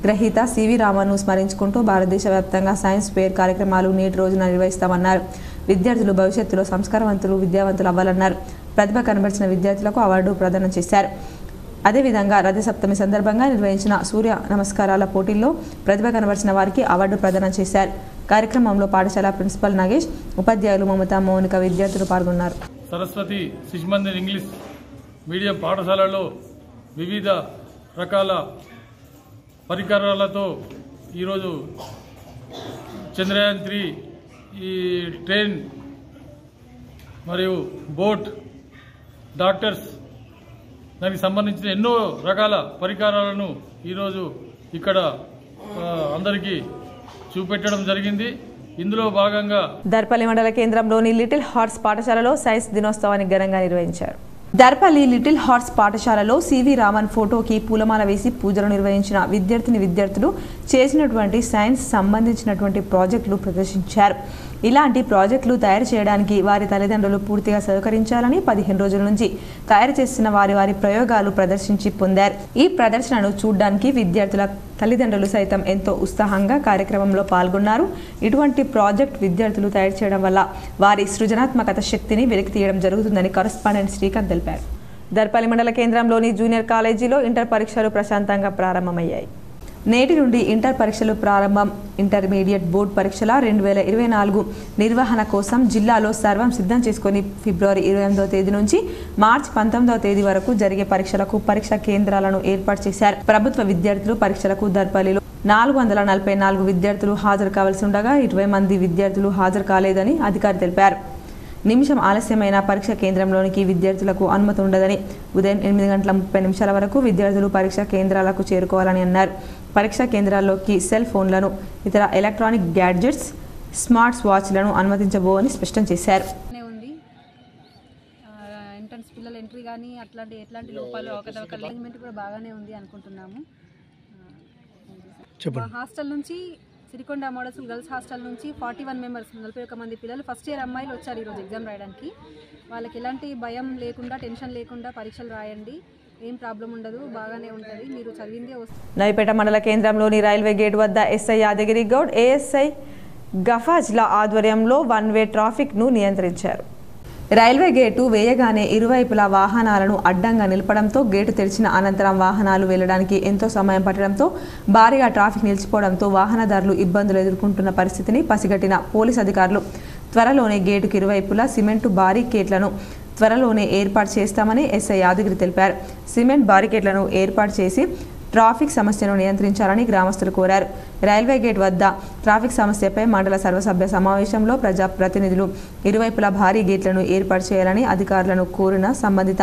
గ్రహీత సివి రామన్ను స్మరించుకుంటూ భారతదేశ వ్యాప్తంగా సైన్స్ ఫేర్ కార్యక్రమాలు నేటి రోజున నిర్వహిస్తామన్నారు. విద్యార్థులు భవిష్యత్తులో సంస్కారవంతులు, విద్యావంతులు అవ్వాలన్నారు. ప్రతిభ కనబరిచిన విద్యార్థులకు అవార్డు ప్రదానం చేశారు. అదేవిధంగా రథసప్తమి సందర్భంగా నిర్వహించిన సూర్య నమస్కారాల పోటీల్లో ప్రతిభ కనబరిచిన వారికి అవార్డు ప్రదానం చేశారు. కార్యక్రమంలో పాఠశాల ప్రిన్సిపల్ నాగేష్, ఉపాధ్యాయులు మమత, మౌనిక, విద్యార్థులు పాల్గొన్నారు. సరస్వతి శిశు మందిర్ ఇంగ్లీష్ మీడియం పాఠశాలలో వివిధ రకాల పరికరాలతో ఈరోజు చంద్రయాన్ 3 ఈ ట్రైన్ మరియు బోట్, డాక్టర్స్ దానికి సంబంధించిన ఎన్నో రకాల పరికరాలను ఈరోజు ఇక్కడ అందరికీ చూపెట్టడం జరిగింది. ఇందులో భాగంగా దర్పల్లి మండల కేంద్రంలోని లిటిల్ హార్ట్స్ పాఠశాలలో సైన్స్ దినోత్సవాన్ని ఘనంగా నిర్వహించారు. దర్పల్లి లిటిల్ హార్ట్స్ పాఠశాలలో సివి రామన్ ఫోటోకి పూలమాల వేసి పూజలు నిర్వహించిన విద్యార్థులు చేసినటువంటి సైన్స్ సంబంధించినటువంటి ప్రాజెక్టులు ప్రదర్శించారు. ఇలాంటి ప్రాజెక్టులు తయారు చేయడానికి వారి తల్లిదండ్రులు పూర్తిగా సహకరించాలని 15 రోజుల నుంచి తయారు చేసిన వారి ప్రయోగాలు ప్రదర్శించి పొందారు. ఈ ప్రదర్శనను చూడడానికి విద్యార్థుల తల్లిదండ్రులు సైతం ఎంతో ఉత్సాహంగా కార్యక్రమంలో పాల్గొన్నారు. ఇటువంటి ప్రాజెక్ట్ విద్యార్థులు తయారు చేయడం వల్ల వారి సృజనాత్మకత శక్తిని వెలికి తీయడం జరుగుతుందని కరెస్పాండెంట్ శ్రీకాంత్ తెలిపారు. దర్పల్లి మండల కేంద్రంలోని జూనియర్ కాలేజీలో ఇంటర్ పరీక్షలు ప్రశాంతంగా ప్రారంభమయ్యాయి. నేటి నుండి ఇంటర్ పరీక్షలు ప్రారంభం. ఇంటర్మీడియట్ బోర్డు పరీక్షల 2024 నిర్వహణ కోసం జిల్లాలో సర్వం సిద్ధం చేసుకుని ఫిబ్రవరి 28వ తేదీ నుంచి మార్చి 19వ తేదీ వరకు జరిగే పరీక్షలకు పరీక్షా కేంద్రాలను ఏర్పాటు చేశారు. ప్రభుత్వ విద్యార్థులు పరీక్షలకు దర్పల్లిలో 444 విద్యార్థులు హాజరు కావాల్సి ఉండగా 20 మంది విద్యార్థులు హాజరు కాలేదని అధికారి తెలిపారు. నిమిషం ఆలస్యమైన పరీక్ష కేంద్రంలోనికి విద్యార్థులకు అనుమతి ఉండదని, ఉదయం 8:30 వరకు విద్యార్థులు పరీక్షా కేంద్రాలకు చేరుకోవాలని అన్నారు. పరీక్షా కేంద్రాల్లోకి సెల్ ఫోన్లను, ఇతర ఎలక్ట్రానిక్ గ్యాడ్జెట్స్, స్మార్ట్ వాచ్లను అనుమతించబోని స్పష్టం చేశారు. ఎంట్రన్స్ పిల్లల ఎంట్రీ కానీ ఎట్లాంటి లోపాలు అవకతవకలు అరేంజ్మెంట్ కూడా బాగానే ఉంది అనుకుంటున్నాము. హాస్టల్ నుంచి సిరికొండ మోడల్స్ గర్ల్స్ హాస్టల్ నుంచి 41 మెంబర్స్ 41 మంది పిల్లలు ఫస్ట్ ఇయర్ అమ్మాయిలు వచ్చారు ఈరోజు ఎగ్జామ్ రాయడానికి. వాళ్ళకి ఎలాంటి భయం లేకుండా, టెన్షన్ లేకుండా పరీక్షలు రాయండి, ఏం ప్రాబ్లం ఉండదు, బాగానే ఉంటుంది, మీరు చదివిందే వస్తుంది. నవిపేట మండల కేంద్రంలోని రైల్వే గేట్ వద్ద ఎస్ఐ యాదగిరి గౌడ్, ఏఎస్ఐ గఫాజ్ల ఆధ్వర్యంలో వన్-వే ట్రాఫిక్ను నియంత్రించారు. రైల్వే గేటు వేయగానే ఇరువైపులా వాహనాలను అడ్డంగా నిలపడంతో గేటు తెరిచిన అనంతరం వాహనాలు వెళ్లడానికి ఎంతో సమయం పట్టడంతో భారీగా ట్రాఫిక్ నిలిచిపోవడంతో వాహనదారులు ఇబ్బందులు ఎదుర్కొంటున్న పరిస్థితిని పసిగట్టిన పోలీస్ అధికారులు త్వరలోనే గేటుకు ఇరువైపులా సిమెంటు బారికేడ్లను త్వరలోనే ఏర్పాటు చేస్తామని ఎస్ఐ యాదగిరి తెలిపారు. సిమెంట్ బారికేడ్లను ఏర్పాటు చేసి ట్రాఫిక్ సమస్యను నియంత్రించాలని గ్రామస్తులు కోరారు. రైల్వే గేట్ వద్ద ట్రాఫిక్ సమస్యపై మండల సర్వసభ్య సమావేశంలో ప్రజాప్రతినిధులు ఇరువైపులా భారీ గేట్లను ఏర్పాటు చేయాలని అధికారులను కోరిన సంబంధిత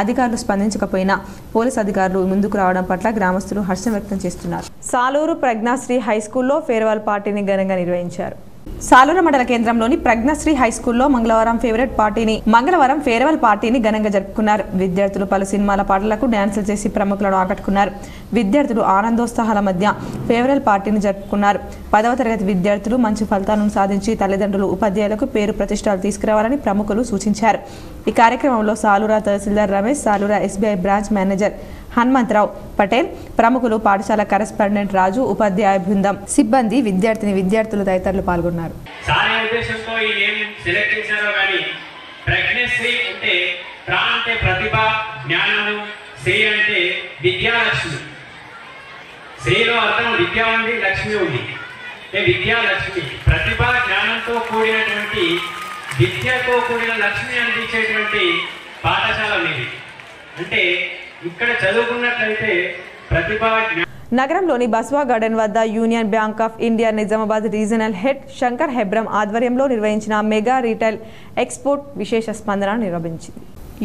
అధికారులు స్పందించకపోయినా పోలీస్ అధికారులు ముందుకు రావడం పట్ల గ్రామస్తులు హర్షం వ్యక్తం చేస్తున్నారు. సాలూరు ప్రజ్ఞాశ్రీ హైస్కూల్లో ఫేర్వెల్ పార్టీని ఘనంగా నిర్వహించారు. సాలూరు మండల కేంద్రంలోని ప్రజ్ఞాశ్రీ హైస్కూల్లో మంగళవారం ఫేర్వెల్ పార్టీని ఘనంగా జరుపుకున్నారు. విద్యార్థులు పలు సినిమాల పాటలకు డ్యాన్సులు చేసి ప్రముఖులను ఆకట్టుకున్నారు. విద్యార్థులు ఆనందోత్సాహాల మధ్య ఫేర్వెల్ పార్టీని జరుపుకున్నారు. 10వ తరగతి విద్యార్థులు మంచి ఫలితాలను సాధించి తల్లిదండ్రులు, ఉపాధ్యాయులకు పేరు ప్రతిష్టలు తీసుకురావాలని ప్రముఖులు సూచించారు. ఈ కార్యక్రమంలో సాలూరా తహసీల్దార్ Ramesh, Salura SBI branch manager Hanumantharao Patel, ప్రముఖులు, పాఠశాల కరెస్పాండెంట్ రాజు, ఉపాధ్యాయ బృందం, సిబ్బంది, విద్యార్థులు తదితరులు పాల్గొన్నారు. విద్యతో కూడిన లక్ష్మి అందించేటువంటి పాఠశాల అనేది అంటే ఇక్కడ చదువుకున్నట్లయితే ప్రతిభా. నగరంలోని బస్వా గార్డెన్ వద్ద Union Bank of India Nizamabad regional head Shankar Hebram ఆధ్వర్యంలో నిర్వహించిన మెగా రీటైల్ ఎక్స్పోర్ట్ విశేష స్పందన నిర్వహించింది.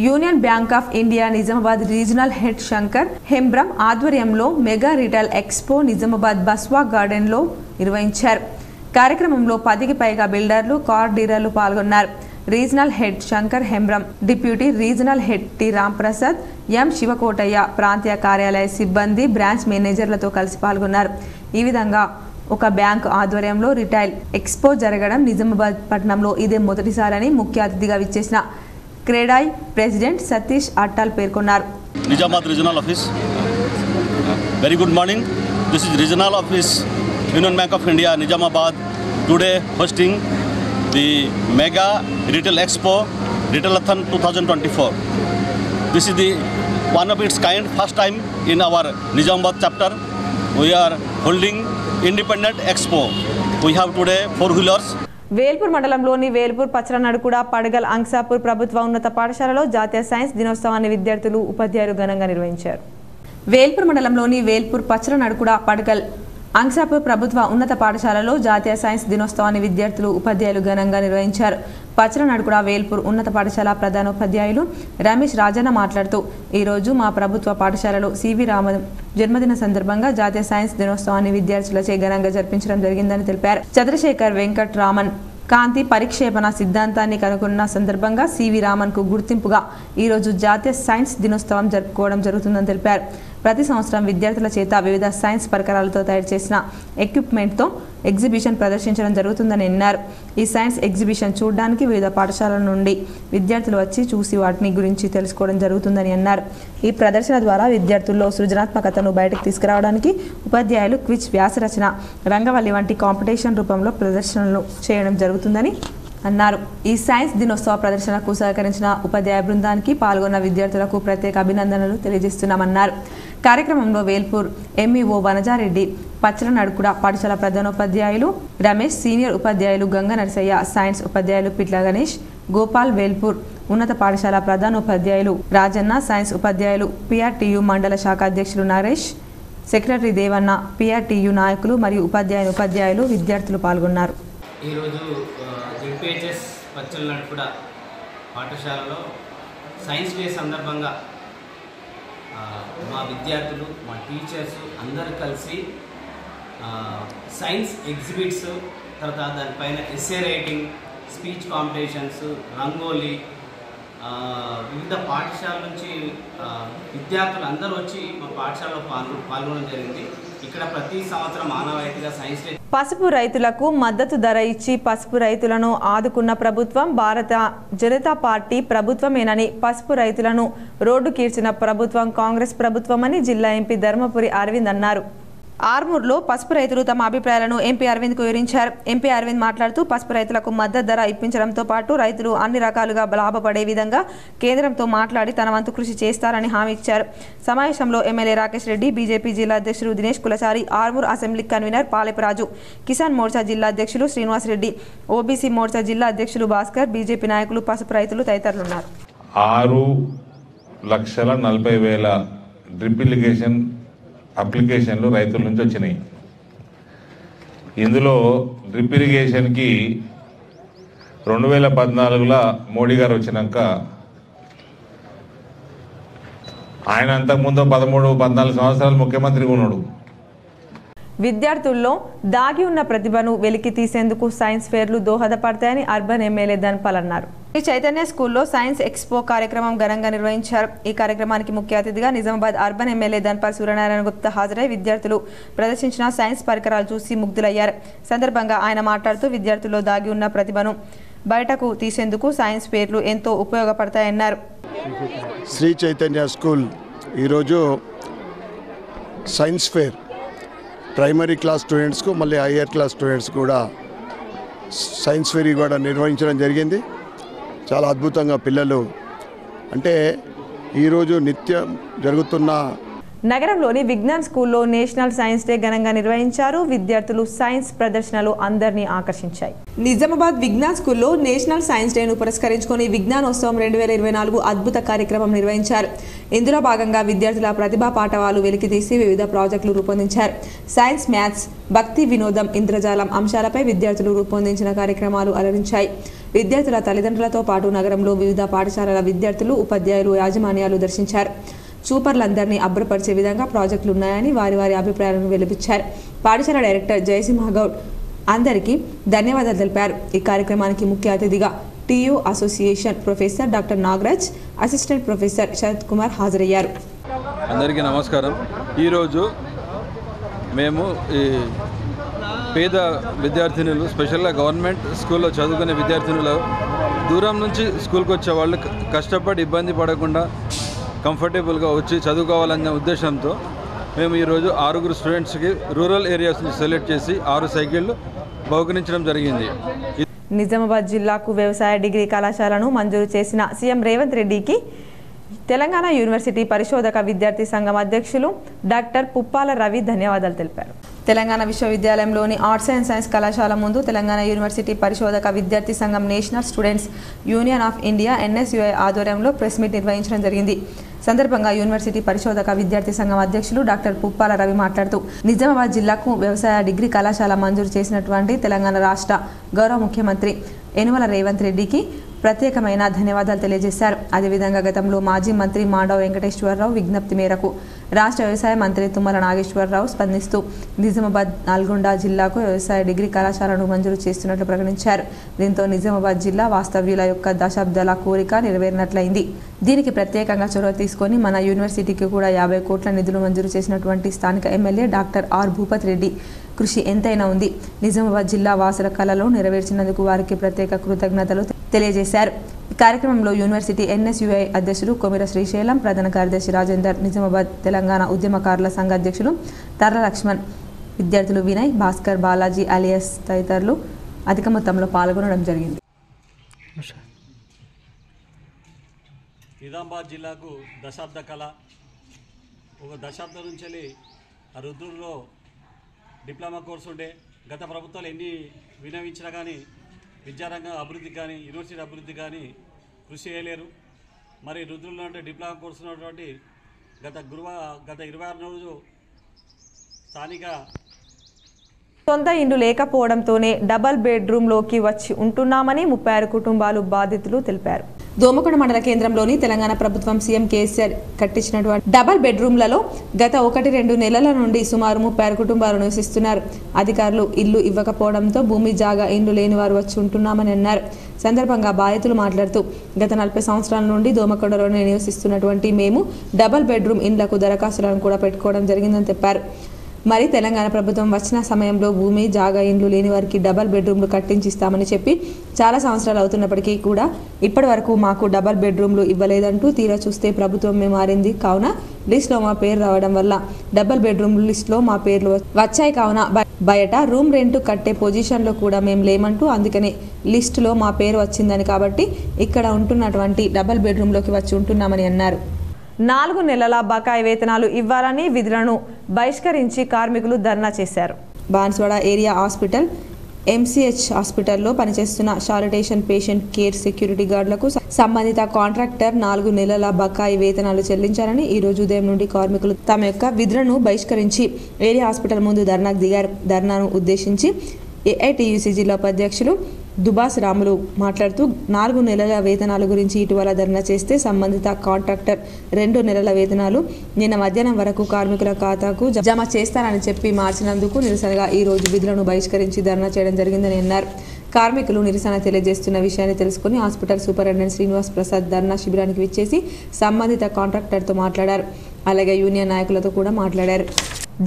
Union Bank of India Nizamabad regional head Shankar Hebram ఆధ్వర్యంలో mega retail expo Nizamabad Baswa garden లో నిర్వహించారు. కార్యక్రమంలో 10కి పైగా బిల్డర్లు, కార్ డీలర్లు పాల్గొన్నారు. Regional head Shankar Hebram, deputy regional head T Ramprasad, M Sivakotaiah, ప్రాంతీయ కార్యాలయ సిబ్బంది, బ్రాంచ్ మేనేజర్లతో కలిసి పాల్గొన్నారు. ఈ విధంగా ఒక బ్యాంకు ఆధ్వర్యంలో రిటైల్ ఎక్స్పో జరగడం నిజామాబాద్ పట్టణంలో ఇదే మొదటిసారని ముఖ్య అతిథిగా విచ్చేసిన క్రెడాయ్ ప్రెసిడెంట్ సతీష్ అట్టాల్ పేర్కొన్నారు. Nizamabad regional office, very good morning. This is regional office union Bank of India Nizamabad today hosting the Mega Retail Expo Retailathon 2024. This is the one of its kind, first time in our Nizamabad chapter. We are holding independent expo. We have today 4-wheelers. Velpur మండలంలోని వేల్పూర్ పచ్చలనడుకుడ పడగల్ అంక్సాపూర్ ప్రభుత్వ ఉన్నత పాఠశాలలో జాతీయ science దినోత్సవాన్ని విద్యార్థులు, ఉపాధ్యాయులు ఘనంగా నిర్వహించారు. వేల్పూర్ మండలంలోని వేల్పూర్ పచ్చలనడుకుడ పడగల్ అంక్సాపూర్ ప్రభుత్వ ఉన్నత పాఠశాలలో జాతీయ సైన్స్ దినోత్సవాన్ని విద్యార్థులు, ఉపాధ్యాయులు ఘనంగా నిర్వహించారు. పచ్చలనడుకుడ వేల్పూర్ ఉన్నత పాఠశాల ప్రధానోపాధ్యాయులు రమేష్ రాజన్న మాట్లాడుతూ, ఈరోజు మా ప్రభుత్వ పాఠశాలలో సివి రామన్ జన్మదిన సందర్భంగా జాతీయ సైన్స్ దినోత్సవాన్ని విద్యార్థులచే ఘనంగా జరిపించడం జరిగిందని తెలిపారు. చంద్రశేఖర్ వెంకట్ రామన్ కాంతి పరిక్షేపణ సిద్ధాంతాన్ని కనుగొన్న సందర్భంగా సివి రామన్ కు గుర్తింపుగా ఈరోజు జాతీయ సైన్స్ దినోత్సవం జరుపుకోవడం జరుగుతుందని తెలిపారు. ప్రతి సంవత్సరం విద్యార్థుల చేత వివిధ సైన్స్ పరికరాలతో తయారు చేసిన ఎక్విప్మెంట్తో ఎగ్జిబిషన్ ప్రదర్శించడం జరుగుతుందని అన్నారు. ఈ సైన్స్ ఎగ్జిబిషన్ చూడడానికి వివిధ పాఠశాలల నుండి విద్యార్థులు వచ్చి చూసి వాటిని గురించి తెలుసుకోవడం జరుగుతుందని అన్నారు. ఈ ప్రదర్శన ద్వారా విద్యార్థుల్లో సృజనాత్మకతను బయటకు తీసుకురావడానికి ఉపాధ్యాయులు క్విజ్, వ్యాసరచన, రంగవల్లి వంటి కాంపిటీషన్ రూపంలో ప్రదర్శనలు చేయడం జరుగుతుందని అన్నారు. ఈ సైన్స్ దినోత్సవ ప్రదర్శనకు సహకరించిన ఉపాధ్యాయ బృందానికి, పాల్గొన్న విద్యార్థులకు ప్రత్యేక అభినందనలు తెలియజేస్తున్నామన్నారు. కార్యక్రమంలో వేల్పూర్ ఎంఈఓ వనజారెడ్డి, పచ్చలనడుకుడ పాఠశాల ప్రధానోపాధ్యాయులు రమేష్, సీనియర్ ఉపాధ్యాయులు గంగ నరసయ్య, సైన్స్ ఉపాధ్యాయులు పిట్ల గణేష్, గోపాల్, వేల్పూర్ ఉన్నత పాఠశాల ప్రధానోపాధ్యాయులు రాజన్న, సైన్స్ ఉపాధ్యాయులు పిఆర్టీయు మండల శాఖ అధ్యక్షులు నరేష్, సెక్రటరీ దేవన్న, పిఆర్టీయు నాయకులు మరియు ఉపాధ్యాయులు విద్యార్థులు పాల్గొన్నారు. ఈరోజు జెడ్పీహెచ్ఎస్ పచ్చలనడుకుడ పాఠశాలలో సైన్స్ డే సందర్భంగా మా విద్యార్థులు, మా టీచర్స్ అందరూ కలిసి సైన్స్ ఎగ్జిబిట్స్, తర్వాత దానిపైన essay writing, speech competitions, rangoli, వివిధ పాఠశాల నుంచి విద్యార్థులు అందరూ వచ్చి మా పాఠశాలలో పాల్గొనడం జరిగింది. ఇక్కడ ప్రతి సంవత్సరం ఆనవాయితీగా సైన్స్ డే. పసుపు రైతులకు మద్దతు ధర ఇచ్చి పసుపు రైతులను ఆదుకున్న ప్రభుత్వం భారత జనతా పార్టీ ప్రభుత్వమేనని, పసుపు రైతులను రోడ్డుకీడ్చిన ప్రభుత్వం కాంగ్రెస్ ప్రభుత్వమని జిల్లా ఎంపీ ధర్మపురి అరవింద్ అన్నారు. ఆర్మూర్లో పసుపు రైతులు తమ అభిప్రాయాలను ఎంపీ అరవింద్కు వివరించారు. ఎంపీ అరవింద్ మాట్లాడుతూ పసుపు రైతులకు మద్దతు ధర ఇప్పించడంతో పాటు రైతులు అన్ని రకాలుగా లాభపడే విధంగా కేంద్రంతో మాట్లాడి తన వంతు కృషి చేస్తారని హామీ ఇచ్చారు. సమావేశంలో ఎమ్మెల్యే రాకేష్ రెడ్డి, బీజేపీ జిల్లా అధ్యక్షులు దినేష్ కులచారి, ఆర్మూర్ అసెంబ్లీ కన్వీనర్ పాలెపరాజు, కిసాన్ మోర్చా జిల్లా అధ్యక్షులు శ్రీనివాస్ రెడ్డి, ఓబీసీ మోర్చా జిల్లా అధ్యక్షులు భాస్కర్, బీజేపీ నాయకులు, పసుపు రైతులు తదితరులున్నారు. 6,40,000 డ్రిప్ ఇరిగేషన్ అప్లికేషన్లు రైతుల నుంచి వచ్చినాయి. ఇందులో డ్రిప్ ఇరిగేషన్కి 2014లో మోడీ గారు వచ్చినాక ఆయన అంతకుముందు 13-14 సంవత్సరాలు ముఖ్యమంత్రిగా ఉన్నాడు. విద్యార్థుల్లో దాగి ఉన్న ప్రతిభను వెలికి తీసేందుకు సైన్స్ ఫేర్లు దోహదపడతాయని అర్బన్ ఎమ్మెల్యే ధన్పాల్ అన్నారు. శ్రీ చైతన్య స్కూల్లో సైన్స్ ఎక్స్పో కార్యక్రమం ఘనంగా నిర్వహించారు. ఈ కార్యక్రమానికి ముఖ్య అతిథిగా నిజామాబాద్ అర్బన్ ఎమ్మెల్యే ధన్పాల్ సూర్యనారాయణ గుప్తా హాజరై విద్యార్థులు ప్రదర్శించిన సైన్స్ పరికరాలు చూసి ముగ్ధులయ్యారు. సందర్భంగా ఆయన మాట్లాడుతూ విద్యార్థుల్లో దాగి ఉన్న ప్రతిభను బయటకు తీసేందుకు సైన్స్ ఫేర్లు ఎంతో ఉపయోగపడతాయన్నారు. శ్రీ చైతన్య స్కూల్ ఈరోజు సైన్స్ ఫేర్ ప్రైమరీ క్లాస్ స్టూడెంట్స్కు మళ్ళీ హయ్యర్ క్లాస్ స్టూడెంట్స్ కూడా సైన్స్ ఫేర్ కూడా నిర్వహించడం జరిగింది. చాలా అద్భుతంగా పిల్లలు అంటే ఈరోజు నిత్యం జరుగుతున్న నగరంలోని విజ్ఞాన్ స్కూల్లో నేషనల్ సైన్స్ డే ఘనంగా నిర్వహించారు. విద్యార్థులు సైన్స్ ప్రదర్శనలు అందరినీ ఆకర్షించాయి. నిజామాబాద్ విజ్ఞాన్ స్కూల్లో నేషనల్ సైన్స్ డేను పురస్కరించుకొని విజ్ఞానోత్సవం 2024 అద్భుత కార్యక్రమం నిర్వహించారు. ఇందులో భాగంగా విద్యార్థుల ప్రతిభా పాఠవాలు వెలికితీసి వివిధ ప్రాజెక్టులు రూపొందించారు. సైన్స్, మ్యాథ్స్, భక్తి, వినోదం, ఇంద్రజాలం అంశాలపై విద్యార్థులు రూపొందించిన కార్యక్రమాలు అలరించాయి. విద్యార్థుల తల్లిదండ్రులతో పాటు నగరంలో వివిధ పాఠశాలల విద్యార్థులు, ఉపాధ్యాయులు, యాజమాన్యాలు దర్శించారు. చూపర్లందరినీ అబ్బురపరిచే విధంగా ప్రాజెక్టులు ఉన్నాయని వారి అభిప్రాయాలను వెలిపించారు. పాఠశాల డైరెక్టర్ జయసింహగౌడ్ అందరికీ ధన్యవాదాలు తెలిపారు. ఈ కార్యక్రమానికి ముఖ్య అతిథిగా TU association professor doctor Nagaraj, assistant professor Sharath Kumar హాజరయ్యారు. అందరికీ నమస్కారం. ఈరోజు మేము ఈ పేద విద్యార్థినులు, స్పెషల్గా గవర్నమెంట్ స్కూల్లో చదువుకునే విద్యార్థినులు దూరం నుంచి స్కూల్కి వచ్చే వాళ్ళు కష్టపడి ఇబ్బంది పడకుండా కంఫర్టబుల్గా వచ్చి చదువుకోవాలనే ఉద్దేశంతో మేము ఈరోజు 6 స్టూడెంట్స్కి రూరల్ ఏరియాస్ నుంచి సెలెక్ట్ చేసి 6 సైకిళ్ళు బహుకరించడం జరిగింది. నిజామాబాద్ జిల్లాకు వ్యవసాయ డిగ్రీ కళాశాలను మంజూరు చేసిన సీఎం రేవంత్ రెడ్డికి తెలంగాణ యూనివర్సిటీ పరిశోధక విద్యార్థి సంఘం అధ్యక్షులు డాక్టర్ పుప్పాల రవి ధన్యవాదాలు తెలిపారు. తెలంగాణ విశ్వవిద్యాలయంలోని ఆర్ట్స్ అండ్ సైన్స్ కళాశాల ముందు తెలంగాణ యూనివర్సిటీ పరిశోధక విద్యార్థి సంఘం national students union of India NSUI ఆధ్వర్యంలో ప్రెస్ మీట్ నిర్వహించడం జరిగింది. సందర్భంగా యూనివర్సిటీ పరిశోధక విద్యార్థి సంఘం అధ్యక్షులు డాక్టర్ పుప్పాల రవి మాట్లాడుతూ నిజామాబాద్ జిల్లాకు వ్యవసాయ డిగ్రీ కళాశాల మంజూరు చేసినటువంటి తెలంగాణ రాష్ట్ర గౌరవ ముఖ్యమంత్రి యనుమల రేవంత్ రెడ్డికి ప్రత్యేకమైన ధన్యవాదాలు తెలియజేశారు. అదేవిధంగా గతంలో మాజీ మంత్రి మాండవ వెంకటేశ్వరరావు విజ్ఞప్తి మేరకు రాష్ట్ర వ్యవసాయ మంత్రి తుమ్మల నాగేశ్వరరావు స్పందిస్తూ నిజామాబాద్, నల్గొండ జిల్లాకు వ్యవసాయ డిగ్రీ కళాశాలను మంజూరు చేస్తున్నట్లు ప్రకటించారు. దీంతో నిజామాబాద్ జిల్లా వాస్తవ్యుల యొక్క దశాబ్దాల కోరిక నెరవేరినట్లయింది. దీనికి ప్రత్యేకంగా చొరవ తీసుకొని మన యూనివర్సిటీకి కూడా 50 కోట్ల నిధులు మంజూరు చేసినటువంటి స్థానిక MLA doctor R Bhupath Reddy కృషి ఎంతైనా ఉంది. నిజామాబాద్ జిల్లా వాసుల కళలో నెరవేర్చినందుకు వారికి ప్రత్యేక కృతజ్ఞతలు తెలియజేశారు. ఈ కార్యక్రమంలో యూనివర్సిటీ NSUI అధ్యక్షులు కొమిర శ్రీశైలం, ప్రధాన కార్యదర్శి రాజేందర్, నిజామాబాద్ తెలంగాణ ఉద్యమకారుల సంఘ అధ్యక్షులు తర్ల లక్ష్మణ్, విద్యార్థులు వినయ్, భాస్కర్, బాలాజీ అలియాస్ తదితరులు అధిక మొత్తంలో పాల్గొనడం జరిగింది. నిజామాబాద్ జిల్లాకు దశాబ్ద కళ, ఒక దశాబ్దం నుంచి ఆ రుద్రుల్లో డిప్లొమా కోర్సు ఉండే గత ప్రభుత్వాలు ఎన్ని వినవించినా కానీ విద్యారంగం అభివృద్ధికి కానీ యూనివర్సిటీ అభివృద్ధికి కానీ కృషి చేయలేరు. మరి రుద్రుల్లో అంటే డిప్లొమా కోర్సు ఉన్నటువంటి గత 26 రోజు స్థానిక సొంత ఇండ్లు లేకపోవడంతోనే డబల్ బెడ్రూమ్లోకి వచ్చి ఉంటున్నామని 36 కుటుంబాలు బాధితులు తెలిపారు. దోమకొండ మండల కేంద్రంలోని తెలంగాణ ప్రభుత్వం సీఎం కేసీఆర్ కట్టించినటువంటి డబుల్ బెడ్రూమ్లలో గత 1-2 నెలల నుండి సుమారు 36 కుటుంబాలు నివసిస్తున్నారు. అధికారులు ఇల్లు ఇవ్వకపోవడంతో భూమి జాగా ఇండ్లు లేని వారు వచ్చి ఉంటున్నామని అన్నారు. సందర్భంగా బాధితులు మాట్లాడుతూ గత 40 సంవత్సరాల నుండి దోమకొండలోనే నివసిస్తున్నటువంటి మేము డబుల్ బెడ్రూమ్ ఇండ్లకు దరఖాస్తులను కూడా పెట్టుకోవడం జరిగిందని చెప్పారు. మరి తెలంగాణ ప్రభుత్వం వచ్చిన సమయంలో భూమి జాగా ఇండ్లు లేని వారికి డబుల్ బెడ్రూమ్లు కట్టించిస్తామని చెప్పి చాలా సంవత్సరాలు అవుతున్నప్పటికీ కూడా ఇప్పటి వరకు మాకు డబుల్ బెడ్రూమ్లు ఇవ్వలేదంటూ తీరా చూస్తే ప్రభుత్వమే మారింది. కావున లిస్టులో మా పేరు రావడం వల్ల డబుల్ బెడ్రూమ్ లిస్టులో మా పేర్లు వచ్చాయి. కావున బయట రూమ్ రెంట్ కట్టే పొజిషన్లో కూడా మేము లేమంటూ అందుకనే లిస్టులో మా పేరు వచ్చిందని కాబట్టి ఇక్కడ ఉంటున్నటువంటి డబుల్ బెడ్రూమ్లోకి వచ్చి ఉంటున్నామని అన్నారు. 4 నెలల బకాయి వేతనాలు ఇవ్వాలని విధులను బహిష్కరించి కార్మికులు ధర్నా చేశారు. బాన్స్వాడ ఏరియా హాస్పిటల్ ఎంసీహెచ్ హాస్పిటల్లో పనిచేస్తున్న శానిటేషన్ పేషెంట్ కేర్ సెక్యూరిటీ గార్డులకు సంబంధిత కాంట్రాక్టర్ 4 నెలల బకాయి వేతనాలు చెల్లించాలని ఈ రోజు ఉదయం నుండి కార్మికులు తమ యొక్క విధులను బహిష్కరించి ఏరియా హాస్పిటల్ ముందు ధర్నాకు దిగారు. ధర్నాను ఉద్దేశించి ఏఐటీయూసీ జిల్లా ఉపాధ్యక్షులు దుబాస్ రాములు మాట్లాడుతూ 4 నెలల వేతనాల గురించి ఇటీవల ధర్నా చేస్తే సంబంధిత కాంట్రాక్టర్ 2 నెలల వేతనాలు నిన్న మధ్యాహ్నం వరకు కార్మికుల ఖాతాకు జమ చేస్తారని చెప్పి మార్చినందుకు నిరసనగా ఈ రోజు విధులను బహిష్కరించి ధర్నా చేయడం జరిగిందని అన్నారు. కార్మికులు నిరసన తెలియజేస్తున్న విషయాన్ని తెలుసుకుని హాస్పిటల్ సూపరింటెండెంట్ శ్రీనివాస్ ప్రసాద్ ధర్నా శిబిరానికి విచ్చేసి సంబంధిత కాంట్రాక్టర్తో మాట్లాడారు. అలాగే యూనియన్ నాయకులతో కూడా మాట్లాడారు.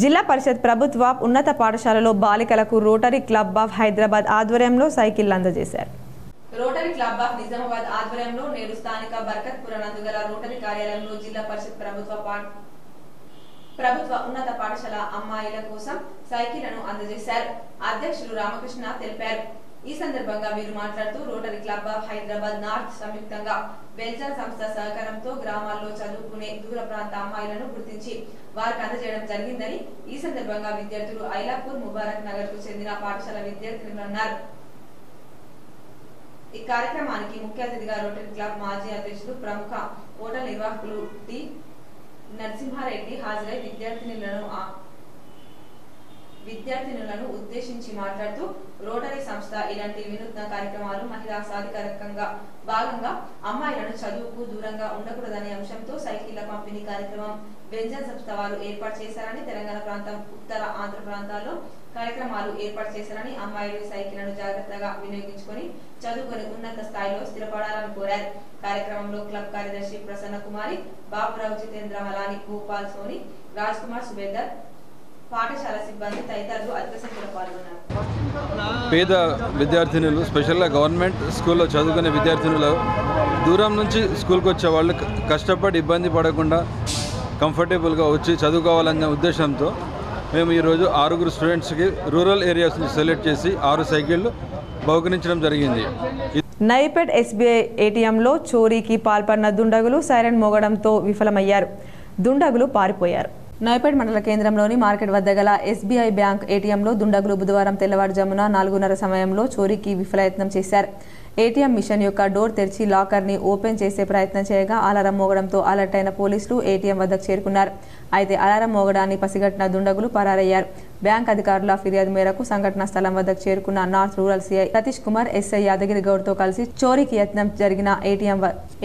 జిల్లా పరిషత్ ప్రభుత్వ ఉన్నత పాఠశాలలో బాలికలకు రోటరీ క్లబ్ ఆఫ్ హైదరాబాద్ ఆధ్వర్యంలో సైకిళ్లు అందజేశారు. రోటరీ క్లబ్ ఆఫ్ నిజామాబాద్ ఆధ్వర్యంలో నేడు స్థానిక బర్కత్పుర నందుగల రోటరీ కార్యాలయంలో జిల్లా పరిషత్ ప్రభుత్వ ఉన్నత పాఠశాల అమ్మాయిల కోసం సైకిళ్లను అందజేశారు. అధ్యక్షులు రామకృష్ణ తెలిపారు. ఈ సందర్భంగా వీరు మాట్లాడుతూ rotary club of Hyderabad north సంయుక్తంగా బెల్జాల్ సంస్థ సహకారంతో గ్రామాల్లో చదువుకునే దూర ప్రాంత అమ్మాయిలను గుర్తించి వారికి అందజేయడం జరిగిందని ఈ సందర్భంగా విద్యార్థులు ఐలాపూర్ ముబారక్ నగర్ కు చెందిన పాఠశాల విద్యార్థులు అన్నారు. ఈ కార్యక్రమానికి ముఖ్య అతిథిగా రోటరీ క్లబ్ మాజీ అధ్యక్షులు ప్రముఖ హోటల్ నిర్వాహకులు టి నరసింహారెడ్డి హాజరై విద్యార్థినులను ఉద్దేశించి మాట్లాడుతూ రోటరీ సంస్థ ఇలాంటి వినూత్న కార్యక్రమాలు మహిళా సాధికారికంగా భాగంగా అమ్మాయిలను చదువుకు దూరంగా ఉండకూడదనే అంశంతో సైకిళ్ల పంపిణీ కార్యక్రమం బెంజాల్ సంస్థ వారు ఏర్పాటు చేశారని, తెలంగాణ ప్రాంతం ఉత్తర ఆంధ్ర ప్రాంతాల్లో కార్యక్రమాలు ఏర్పాటు చేశారని, అమ్మాయిలు సైకిళ్లను జాగ్రత్తగా వినియోగించుకొని చదువుకొని ఉన్నత స్థాయిలో స్థిరపడాలని కోరారు. కార్యక్రమంలో క్లబ్ కార్యదర్శి ప్రసన్న కుమారి, బాబురావు, జితేంద్ర మలాని, భూపాల్ సోని, రాజ్ కుమార్ సుబేదర్, పాఠశాల సిబ్బంది తదితరులు అధిక సంఖ్యలో పాల్గొన్నారు. పేద విద్యార్థినులు స్పెషల్గా గవర్నమెంట్ స్కూల్లో చదువుకునే విద్యార్థినులు దూరం నుంచి స్కూల్కి వచ్చే వాళ్ళు కష్టపడి ఇబ్బంది పడకుండా కంఫర్టబుల్గా వచ్చి చదువుకోవాలనే ఉద్దేశంతో మేము ఈరోజు 6 స్టూడెంట్స్కి రూరల్ ఏరియాస్ నుంచి సెలెక్ట్ చేసి 6 సైకిళ్ళు బహుకరించడం జరిగింది. నైపేట్ ఎస్బీఐ ఏటీఎంలో చోరీకి పాల్పడిన దుండగులు సైరన్ మోగడంతో విఫలమయ్యారు. దుండగులు పారిపోయారు. నైపేట్ మండల కేంద్రంలోని మార్కెట్ వద్ద గల ఎస్బీఐ బ్యాంక్ ఏటీఎంలో దుండగులు బుధవారం తెల్లవారుజామున 4:30 సమయంలో చోరీకి విఫలయత్నం చేశారు. ఏటీఎం మిషన్ యొక్క డోర్ తెరిచి లాకర్ని ఓపెన్ చేసే ప్రయత్నం చేయగా అలారం మోగడంతో అలర్ట్ అయిన పోలీసులు ఏటీఎం వద్దకు చేరుకున్నారు. అయితే అలారం మోగడాన్ని పసిగట్టిన దుండగులు పరారయ్యారు. బ్యాంక్ అధికారుల ఫిర్యాదు మేరకు సంఘటనా స్థలం వద్దకు చేరుకున్న north rural CI Satish Kumar, SI Yadagiri గౌడ్తో కలిసి చోరీకి యత్నం జరిగిన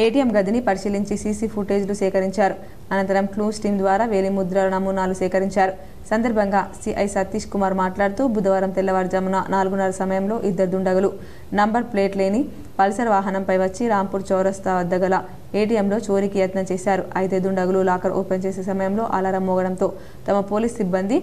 ఏటీఎం గదిని పరిశీలించి సీసీ ఫుటేజ్లు సేకరించారు. అనంతరం క్లూస్ టీం ద్వారా వేలిముద్ర నమూనాలు సేకరించారు. సందర్భంగా సిఐ సతీష్ కుమార్ మాట్లాడుతూ బుధవారం తెల్లవారుజామున 4:30 సమయంలో 2 దుండగులు నంబర్ ప్లేట్ లేని పల్సర్ వాహనంపై వచ్చి రాంపూర్ చౌరస్తా వద్ద గల ఏటీఎంలో చోరీకి యత్నం చేశారు. అయితే దుండగులు లాకర్ ఓపెన్ చేసే సమయంలో అలారం మోగడంతో తమ పోలీస్ సిబ్బంది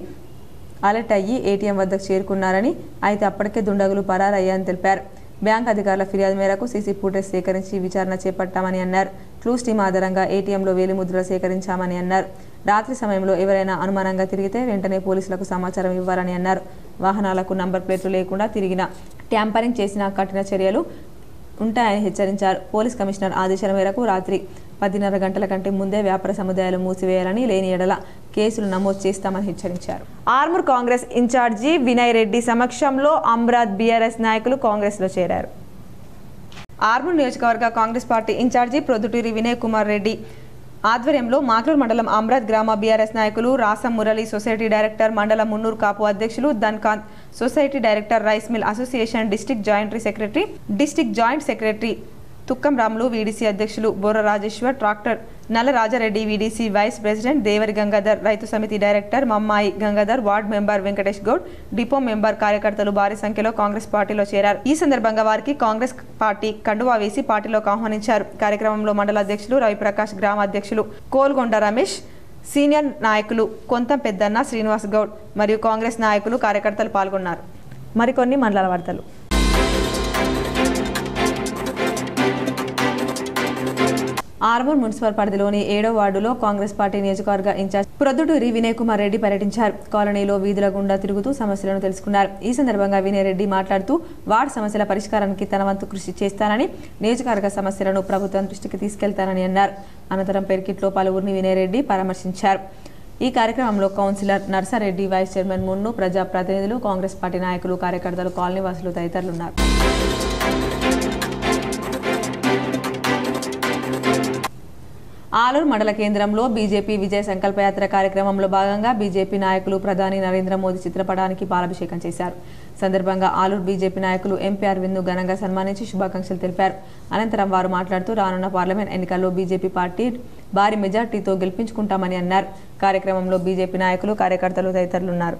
అలర్ట్ అయ్యి ఏటీఎం వద్దకు చేరుకున్నారని, అయితే అప్పటికే దుండగులు పరారయ్యారని తెలిపారు. బ్యాంక్ అధికారుల ఫిర్యాదు మేరకు సీసీ ఫుటేజ్ సేకరించి విచారణ చేపట్టామని అన్నారు. క్లూస్ టీం ఆధారంగా ఏటీఎంలో వేలిముద్రలు సేకరించామని అన్నారు. రాత్రి సమయంలో ఎవరైనా అనుమానంగా తిరిగితే వెంటనే పోలీసులకు సమాచారం ఇవ్వాలని అన్నారు. వాహనాలకు నంబర్ ప్లేట్లు లేకుండా తిరిగిన, ట్యాంపరింగ్ చేసిన కఠిన చర్యలు ఉంటాయని హెచ్చరించారు. పోలీస్ కమిషనర్ ఆదేశాల మేరకు రాత్రి 10:30 గంటల కంటే ముందే వ్యాపార సముదాయాలు మూసివేయాలని, లేని ఎడల కేసులు నమోదు చేస్తామని హెచ్చరించారు. ఆర్మూర్ కాంగ్రెస్ ఇన్ఛార్జి వినయ్ రెడ్డి సమక్షంలో అమ్రాద్ బీఆర్ఎస్ నాయకులు కాంగ్రెస్లో చేరారు. ఆర్మూర్ నియోజకవర్గ కాంగ్రెస్ పార్టీ ఇన్ఛార్జి ప్రొద్దుటూరి వినయ్ కుమార్ రెడ్డి ఆధ్వర్యంలో మాక్లూర్ మండలం అమ్రాద్ గ్రామ బీఆర్ఎస్ నాయకులు రాసం మురళి, సొసైటీ డైరెక్టర్ మండలం మున్నూరు కాపు అధ్యక్షులు Dhankanth, society director rice mill association district joint secretary Tukkam Ramulu VDC అధ్యక్షులు Borra Rajeshwar, tractor Nalla Rajareddy VDC vice president Devari Gangadhar, రైతు సమితి director Mammayi Gangadhar, ward member Venkatesh Goud, depot member కార్యకర్తలు భారీ సంఖ్యలో కాంగ్రెస్ పార్టీలో చేరారు. ఈ సందర్భంగా వారికి కాంగ్రెస్ పార్టీ కండువా వేసి పార్టీలోకి ఆహ్వానించారు. కార్యక్రమంలో మండల అధ్యక్షులు రవిప్రకాష్, గ్రామ అధ్యక్షులు కోల్గొండ రమేష్, సీనియర్ నాయకులు కొంతం పెద్దన్న, శ్రీనివాస్ గౌడ్ మరియు కాంగ్రెస్ నాయకులు కార్యకర్తలు పాల్గొన్నారు. మరికొన్ని మండల వార్తలు. ఆర్మూర్ మున్సిపల్ పరిధిలోని 7వ వార్డులో కాంగ్రెస్ పార్టీ నియోజకవర్గ ఇన్ఛార్జ్ ప్రొద్దుటూరి వినయ్ కుమార్ రెడ్డి పర్యటించారు. కాలనీలో వీధుల గుండా తిరుగుతూ సమస్యలను తెలుసుకున్నారు. ఈ సందర్భంగా వినయ్ రెడ్డి మాట్లాడుతూ వార్డు సమస్యల పరిష్కారానికి తన వంతు కృషి చేస్తానని, నియోజకవర్గ సమస్యలను ప్రభుత్వం దృష్టికి తీసుకెళ్తానని అన్నారు. అనంతరం పెర్కిట్లో పలువురిని వినయ్ రెడ్డి పరామర్శించారు. ఈ కార్యక్రమంలో కౌన్సిలర్ నర్సారెడ్డి, వైస్ చైర్మన్ మున్ను, ప్రజాప్రతినిధులు, కాంగ్రెస్ పార్టీ నాయకులు, కార్యకర్తలు, కాలనీవాసులు తదితరులు ఉన్నారు. ఆలూరు మండల కేంద్రంలో బీజేపీ విజయ సంకల్పయాత్ర కార్యక్రమంలో భాగంగా బీజేపీ నాయకులు ప్రధాని నరేంద్ర మోదీ చిత్రపటానికి పాలాభిషేకం చేశారు. సందర్భంగా ఆలూరు బీజేపీ నాయకులు ఎంపీ అరవింద్ను ఘనంగా సన్మానించి శుభాకాంక్షలు తెలిపారు. అనంతరం వారు మాట్లాడుతూ రానున్న పార్లమెంట్ ఎన్నికల్లో బీజేపీ పార్టీ భారీ మెజార్టీతో గెలిపించుకుంటామని అన్నారు. కార్యక్రమంలో బీజేపీ నాయకులు, కార్యకర్తలు తదితరులు ఉన్నారు.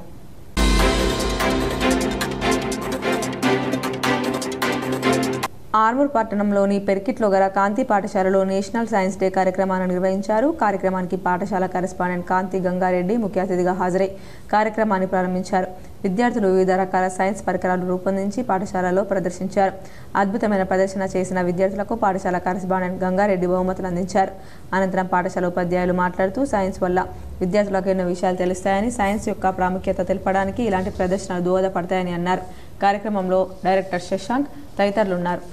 ఆర్మూర్ పట్టణంలోని పెర్కిట్లో గల కాంతి పాఠశాలలో నేషనల్ సైన్స్ డే కార్యక్రమాన్ని నిర్వహించారు. కార్యక్రమానికి పాఠశాల కరెస్పాండెంట్ కాంతి గంగారెడ్డి ముఖ్య అతిథిగా హాజరై కార్యక్రమాన్ని ప్రారంభించారు. విద్యార్థులు వివిధ రకాల సైన్స్ పరికరాలు రూపొందించి పాఠశాలలో ప్రదర్శించారు. అద్భుతమైన ప్రదర్శన చేసిన విద్యార్థులకు పాఠశాల కరెస్పాండెంట్ గంగారెడ్డి బహుమతులు అందించారు. అనంతరం పాఠశాల ఉపాధ్యాయులు మాట్లాడుతూ సైన్స్ వల్ల విద్యార్థులకు ఎన్నో విషయాలు తెలుస్తాయని, సైన్స్ యొక్క ప్రాముఖ్యత తెలపడానికి ఇలాంటి ప్రదర్శనలు దోహదపడతాయని అన్నారు. కార్యక్రమంలో డైరెక్టర్ శశాంక్ తదితరులు ఉన్నారు.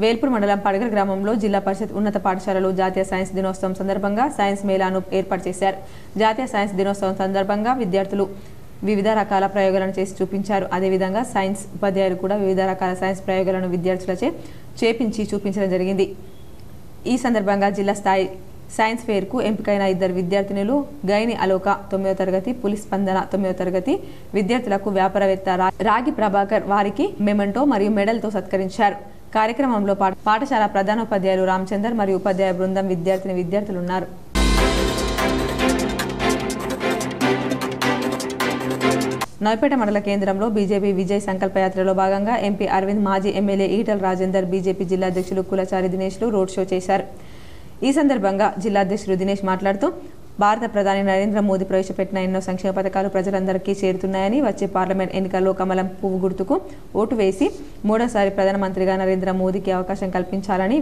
వేల్పూర్ మండలం పడగల్ గ్రామంలో జిల్లా పరిషత్ ఉన్నత పాఠశాలలో జాతీయ సైన్స్ దినోత్సవం సందర్భంగా సైన్స్ మేళాను ఏర్పాటు చేశారు. జాతీయ సైన్స్ దినోత్సవం సందర్భంగా విద్యార్థులు వివిధ రకాల ప్రయోగాలను చేసి చూపించారు. అదేవిధంగా సైన్స్ ఉపాధ్యాయులు కూడా వివిధ రకాల సైన్స్ ప్రయోగాలను విద్యార్థులచే చేపించి చూపించడం జరిగింది. ఈ సందర్భంగా జిల్లా స్థాయి సైన్స్ ఫేర్కు ఎంపికైన 2 విద్యార్థినులు గైని అలోక 9వ తరగతి, పులి స్పందన 9వ తరగతి విద్యార్థులకు వ్యాపారవేత్త రాగి ప్రభాకర్ వారికి మెమెంటో మరియు మెడల్తో సత్కరించారు. కార్యక్రమంలో పాఠశాల ప్రధానోపాధ్యాయులు రామచందర్ మరియు ఉపాధ్యాయ బృందం, విద్యార్థులు ఉన్నారు. నవిపేట మండల కేంద్రంలో బీజేపీ విజయ్ సంకల్పయాత్రలో భాగంగా ఎంపీ అరవింద్, మాజీ ఎమ్మెల్యే ఈటల రాజేందర్, బీజేపీ జిల్లా అధ్యక్షులు కులచారి దినేష్లు రోడ్ షో చేశారు. ఈ సందర్భంగా జిల్లా అధ్యక్షుడు దినేష్ మాట్లాడుతూ భారత ప్రధాని నరేంద్ర మోదీ ప్రవేశపెట్టిన ఎన్నో సంక్షేమ పథకాలు ప్రజలందరికీ చేరుతున్నాయని, వచ్చే పార్లమెంట్ ఎన్నికల్లో కమలం పువ్వు గుర్తుకు ఓటు వేసి 3వసారి ప్రధానమంత్రిగా నరేంద్ర మోదీకి అవకాశం కల్పించాలని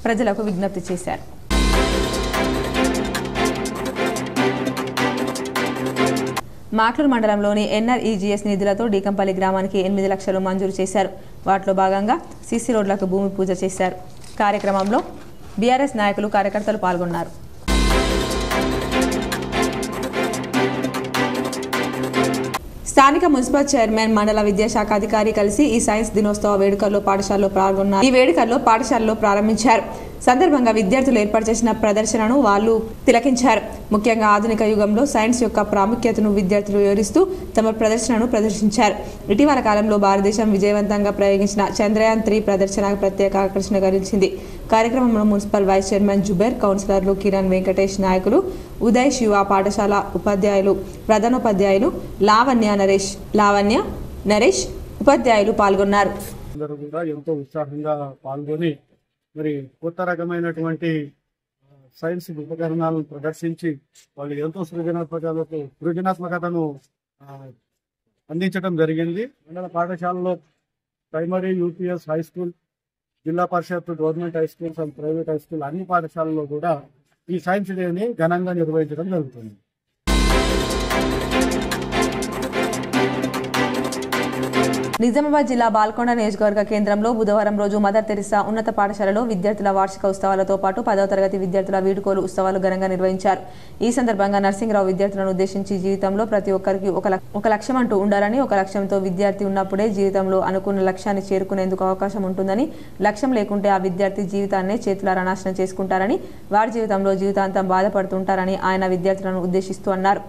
ప్రజలకు విజ్ఞప్తి చేశారు. మాక్లూరు మండలంలోని ఎన్ఆర్ఈజీఎస్ నిధులతో డీకంపల్లి గ్రామానికి 8 లక్షలు మంజూరు చేశారు. వాటిలో భాగంగా సీసీ రోడ్లకు భూమి పూజ చేశారు. కార్యక్రమంలో బీఆర్ఎస్ నాయకులు, కార్యకర్తలు పాల్గొన్నారు. స్థానిక మున్సిపల్ చైర్మన్, మండల విద్యాశాఖ అధికారి కలిసి ఈ సైన్స్ దినోత్సవ వేడుకల్లో పాఠశాలలో పాల్గొన్నారు. ఈ వేడుకల్లో పాఠశాలలో ప్రారంభించారు. సందర్భంగా విద్యార్థులు ఏర్పాటు చేసిన ప్రదర్శనను వాళ్ళు తిలకించారు. ముఖ్యంగా ఆధునిక యుగంలో సైన్స్ యొక్క ప్రాముఖ్యతను విద్యార్థులు వివరిస్తూ తమ ప్రదర్శనను ప్రదర్శించారు. ఇటీవల కాలంలో భారతదేశం విజయవంతంగా ప్రయోగించిన చంద్రయాన్ 3 ప్రదర్శన ప్రత్యేక ఆకర్షణగా నిలిచింది. కార్యక్రమంలో మున్సిపల్ వైస్ చైర్మన్ జుబేర్, కౌన్సిలర్లు కిరణ్, వెంకటేష్, నాయకులు ఉదయ్, శివ, పాఠశాల ఉపాధ్యాయులు, ప్రధానోపాధ్యాయులు లావణ్య, నరేష్ ఉపాధ్యాయులు పాల్గొన్నారు. ఎంతో ఉత్సాహంగా పాల్గొని మరి కొత్త రకమైనటువంటి సైన్స్ ఉపకరణాలను ప్రదర్శించి వాళ్ళు ఎంతో సృజనాత్మకతను అందించడం జరిగింది. మండల పాఠశాలలో primary, UPS, high school, Zilla Parishad, government high schools and private high school అన్ని పాఠశాలల్లో కూడా ఈ సైన్స్ డేని ఘనంగా నిర్వహించడం జరుగుతుంది. నిజామాబాద్ జిల్లా బాల్కొండ నియోజకవర్గ కేంద్రంలో బుధవారం రోజు మదర్ తెరిసా ఉన్నత పాఠశాలలో విద్యార్థుల వార్షిక ఉత్సవాలతో పాటు 10వ తరగతి విద్యార్థుల వీడ్కోలు ఉత్సవాలు ఘనంగా నిర్వహించారు. ఈ సందర్భంగా నర్సింగ్రావు విద్యార్థులను ఉద్దేశించి జీవితంలో ప్రతి ఒక్కరికి ఒక లక్ష్యం అంటూ ఉండాలని, ఒక లక్ష్యంతో విద్యార్థి ఉన్నప్పుడే జీవితంలో అనుకున్న లక్ష్యాన్ని చేరుకునేందుకు అవకాశం ఉంటుందని, లక్ష్యం లేకుంటే ఆ విద్యార్థి జీవితాన్నే చేతులారా నాశనం చేసుకుంటారని, వారి జీవితంలో జీవితాంతం బాధపడుతుంటారని ఆయన విద్యార్థులను ఉద్దేశిస్తూ అన్నారు.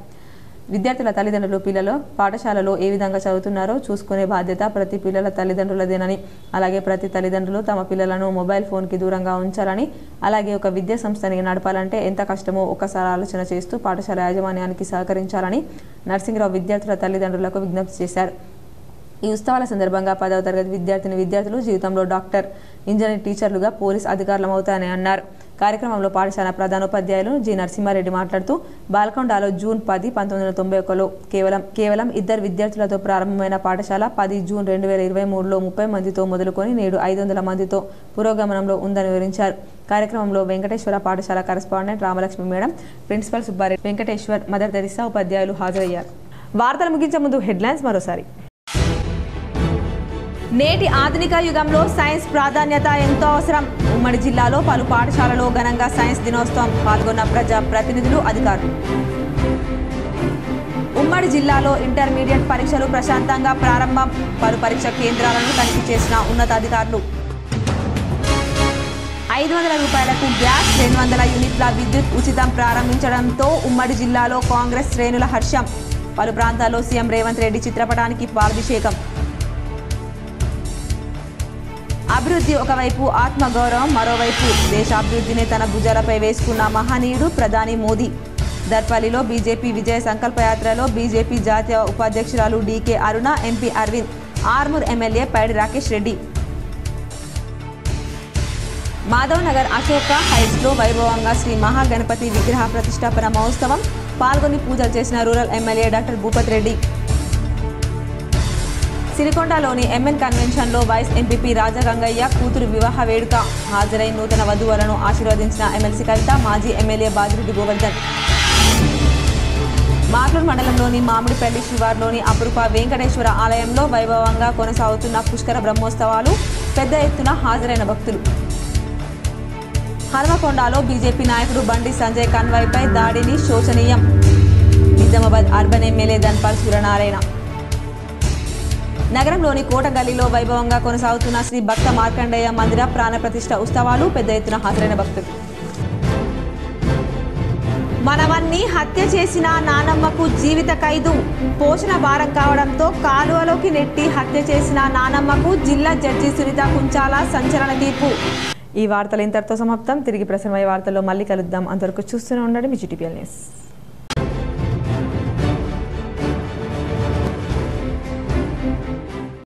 విద్యార్థుల తల్లిదండ్రులు పిల్లలు పాఠశాలలో ఏ విధంగా చదువుతున్నారో చూసుకునే బాధ్యత ప్రతి పిల్లల తల్లిదండ్రులదేనని, అలాగే ప్రతి తల్లిదండ్రులు తమ పిల్లలను మొబైల్ ఫోన్కి దూరంగా ఉంచాలని, అలాగే ఒక విద్యా సంస్థని నడపాలంటే ఎంత కష్టమో ఒక్కసారి ఆలోచన చేస్తూ పాఠశాల యాజమాన్యానికి సహకరించాలని నర్సింగ్రావు విద్యార్థుల తల్లిదండ్రులకు విజ్ఞప్తి చేశారు. ఈ ఉత్సవాల సందర్భంగా 10వ తరగతి విద్యార్థులు జీవితంలో డాక్టర్, ఇంజనీర్, టీచర్లుగా పోలీస్ అధికారులమవుతాయని అన్నారు. కార్యక్రమంలో పాఠశాల ప్రధానోపాధ్యాయులు జి నరసింహారెడ్డి మాట్లాడుతూ బాల్కొండలో జూన్ 10, 1991లో కేవలం 2 విద్యార్థులతో ప్రారంభమైన పాఠశాల 10 జూన్ 2023లో 30 మందితో మొదలుకొని నేడు 500 మందితో పురోగమనంలో ఉందని వివరించారు. కార్యక్రమంలో వెంకటేశ్వర పాఠశాల correspondent Ramalakshmi madam, principal Subbareddy, Venkateshwar, mother Teresa ఉపాధ్యాయులు హాజరయ్యారు. వార్తలు ముగించే ముందు హెడ్లైన్స్ మరోసారి. నేటి ఆధునిక యుగంలో సైన్స్ ప్రాధాన్యత ఎంతో అవసరం. ఉమ్మడి జిల్లాలో పలు పాఠశాలలో ఘనంగా సైన్స్ దినోత్సవం. పాల్గొన్న ప్రజా ప్రతినిధులు, అధికారులు. ఉమ్మడి జిల్లాలో ఇంటర్మీడియట్ పరీక్షలు ప్రశాంతంగా ప్రారంభం. పలు పరీక్ష కేంద్రాలను తనిఖీ చేసిన ఉన్నతాధికారులు. 500 రూపాయలకు గ్యాస్, 200 యూనిట్ల విద్యుత్ ఉచితం ప్రారంభించడంతో ఉమ్మడి జిల్లాలో కాంగ్రెస్ శ్రేణుల హర్షం. పలు ప్రాంతాల్లో సీఎం రేవంత్ రెడ్డి చిత్రపటానికి పాలాభిషేకం. అభివృద్ధి ఒకవైపు, ఆత్మగౌరవం మరోవైపు. దేశాభివృద్ధిని తన భుజాలపై వేసుకున్న మహనీయుడు ప్రధాని మోదీ. దర్పల్లిలో బీజేపీ విజయ సంకల్పయాత్రలో బీజేపీ జాతీయ ఉపాధ్యక్షురాలు DK Aruna, MP Arvind, Armoor MLA Paidi Rakesh Reddy. Madhav Nagar Ashoka హైట్స్లో వైభవంగా శ్రీ మహాగణపతి విగ్రహ ప్రతిష్టాపన మహోత్సవం. పాల్గొని పూజలు చేసిన rural MLA doctor Bhupath Reddy. సిరికొండలోని ఎంఎన్ కన్వెన్షన్లో వైస్ ఎంపీపీ రాజగంగయ్య కూతురు వివాహ వేడుక. హాజరై నూతన వధువులను ఆశీర్వదించిన ఎమ్మెల్సీ కవిత, మాజీ ఎమ్మెల్యే బాజిరెడ్డి గోవర్ధన్. మాట్లూరు మండలంలోని మామిడిపల్లి శివార్లోని అపురూప వెంకటేశ్వర ఆలయంలో వైభవంగా కొనసాగుతున్న పుష్కర బ్రహ్మోత్సవాలు. పెద్ద ఎత్తున హాజరైన భక్తులు. హనుమకొండలో బీజేపీ నాయకుడు బండి సంజయ్ కన్వాయ్పై దాడిని శోచనీయం. Nizamabad urban MLA Dhanpal Suryanarayana. నగరంలోని కోటగల్లీలో వైభవంగా కొనసాగుతున్న శ్రీ భక్త మార్కండేయ మందిర ప్రాణప్రతిష్ఠ ఉత్సవాలు. పెద్ద ఎత్తున హాజరైన భక్తులు. మనవన్ని హత్య చేసిన నానమ్మకు జీవిత ఖైదు. పోషణ భారం కావడంతో కాలువలోకి నెట్టి హత్య చేసిన నానమ్మకు జిల్లా జడ్జి సునీత కుంచాల సంచలన తీర్పు. ఈ వార్తలు ఇంతటితో సమాప్తం. తిరిగి ప్రసారమయ్యే వార్తల్లో మళ్ళీ కలుద్దాం. అంతవరకు చూస్తూనే ఉండండి మీ GTPL న్యూస్.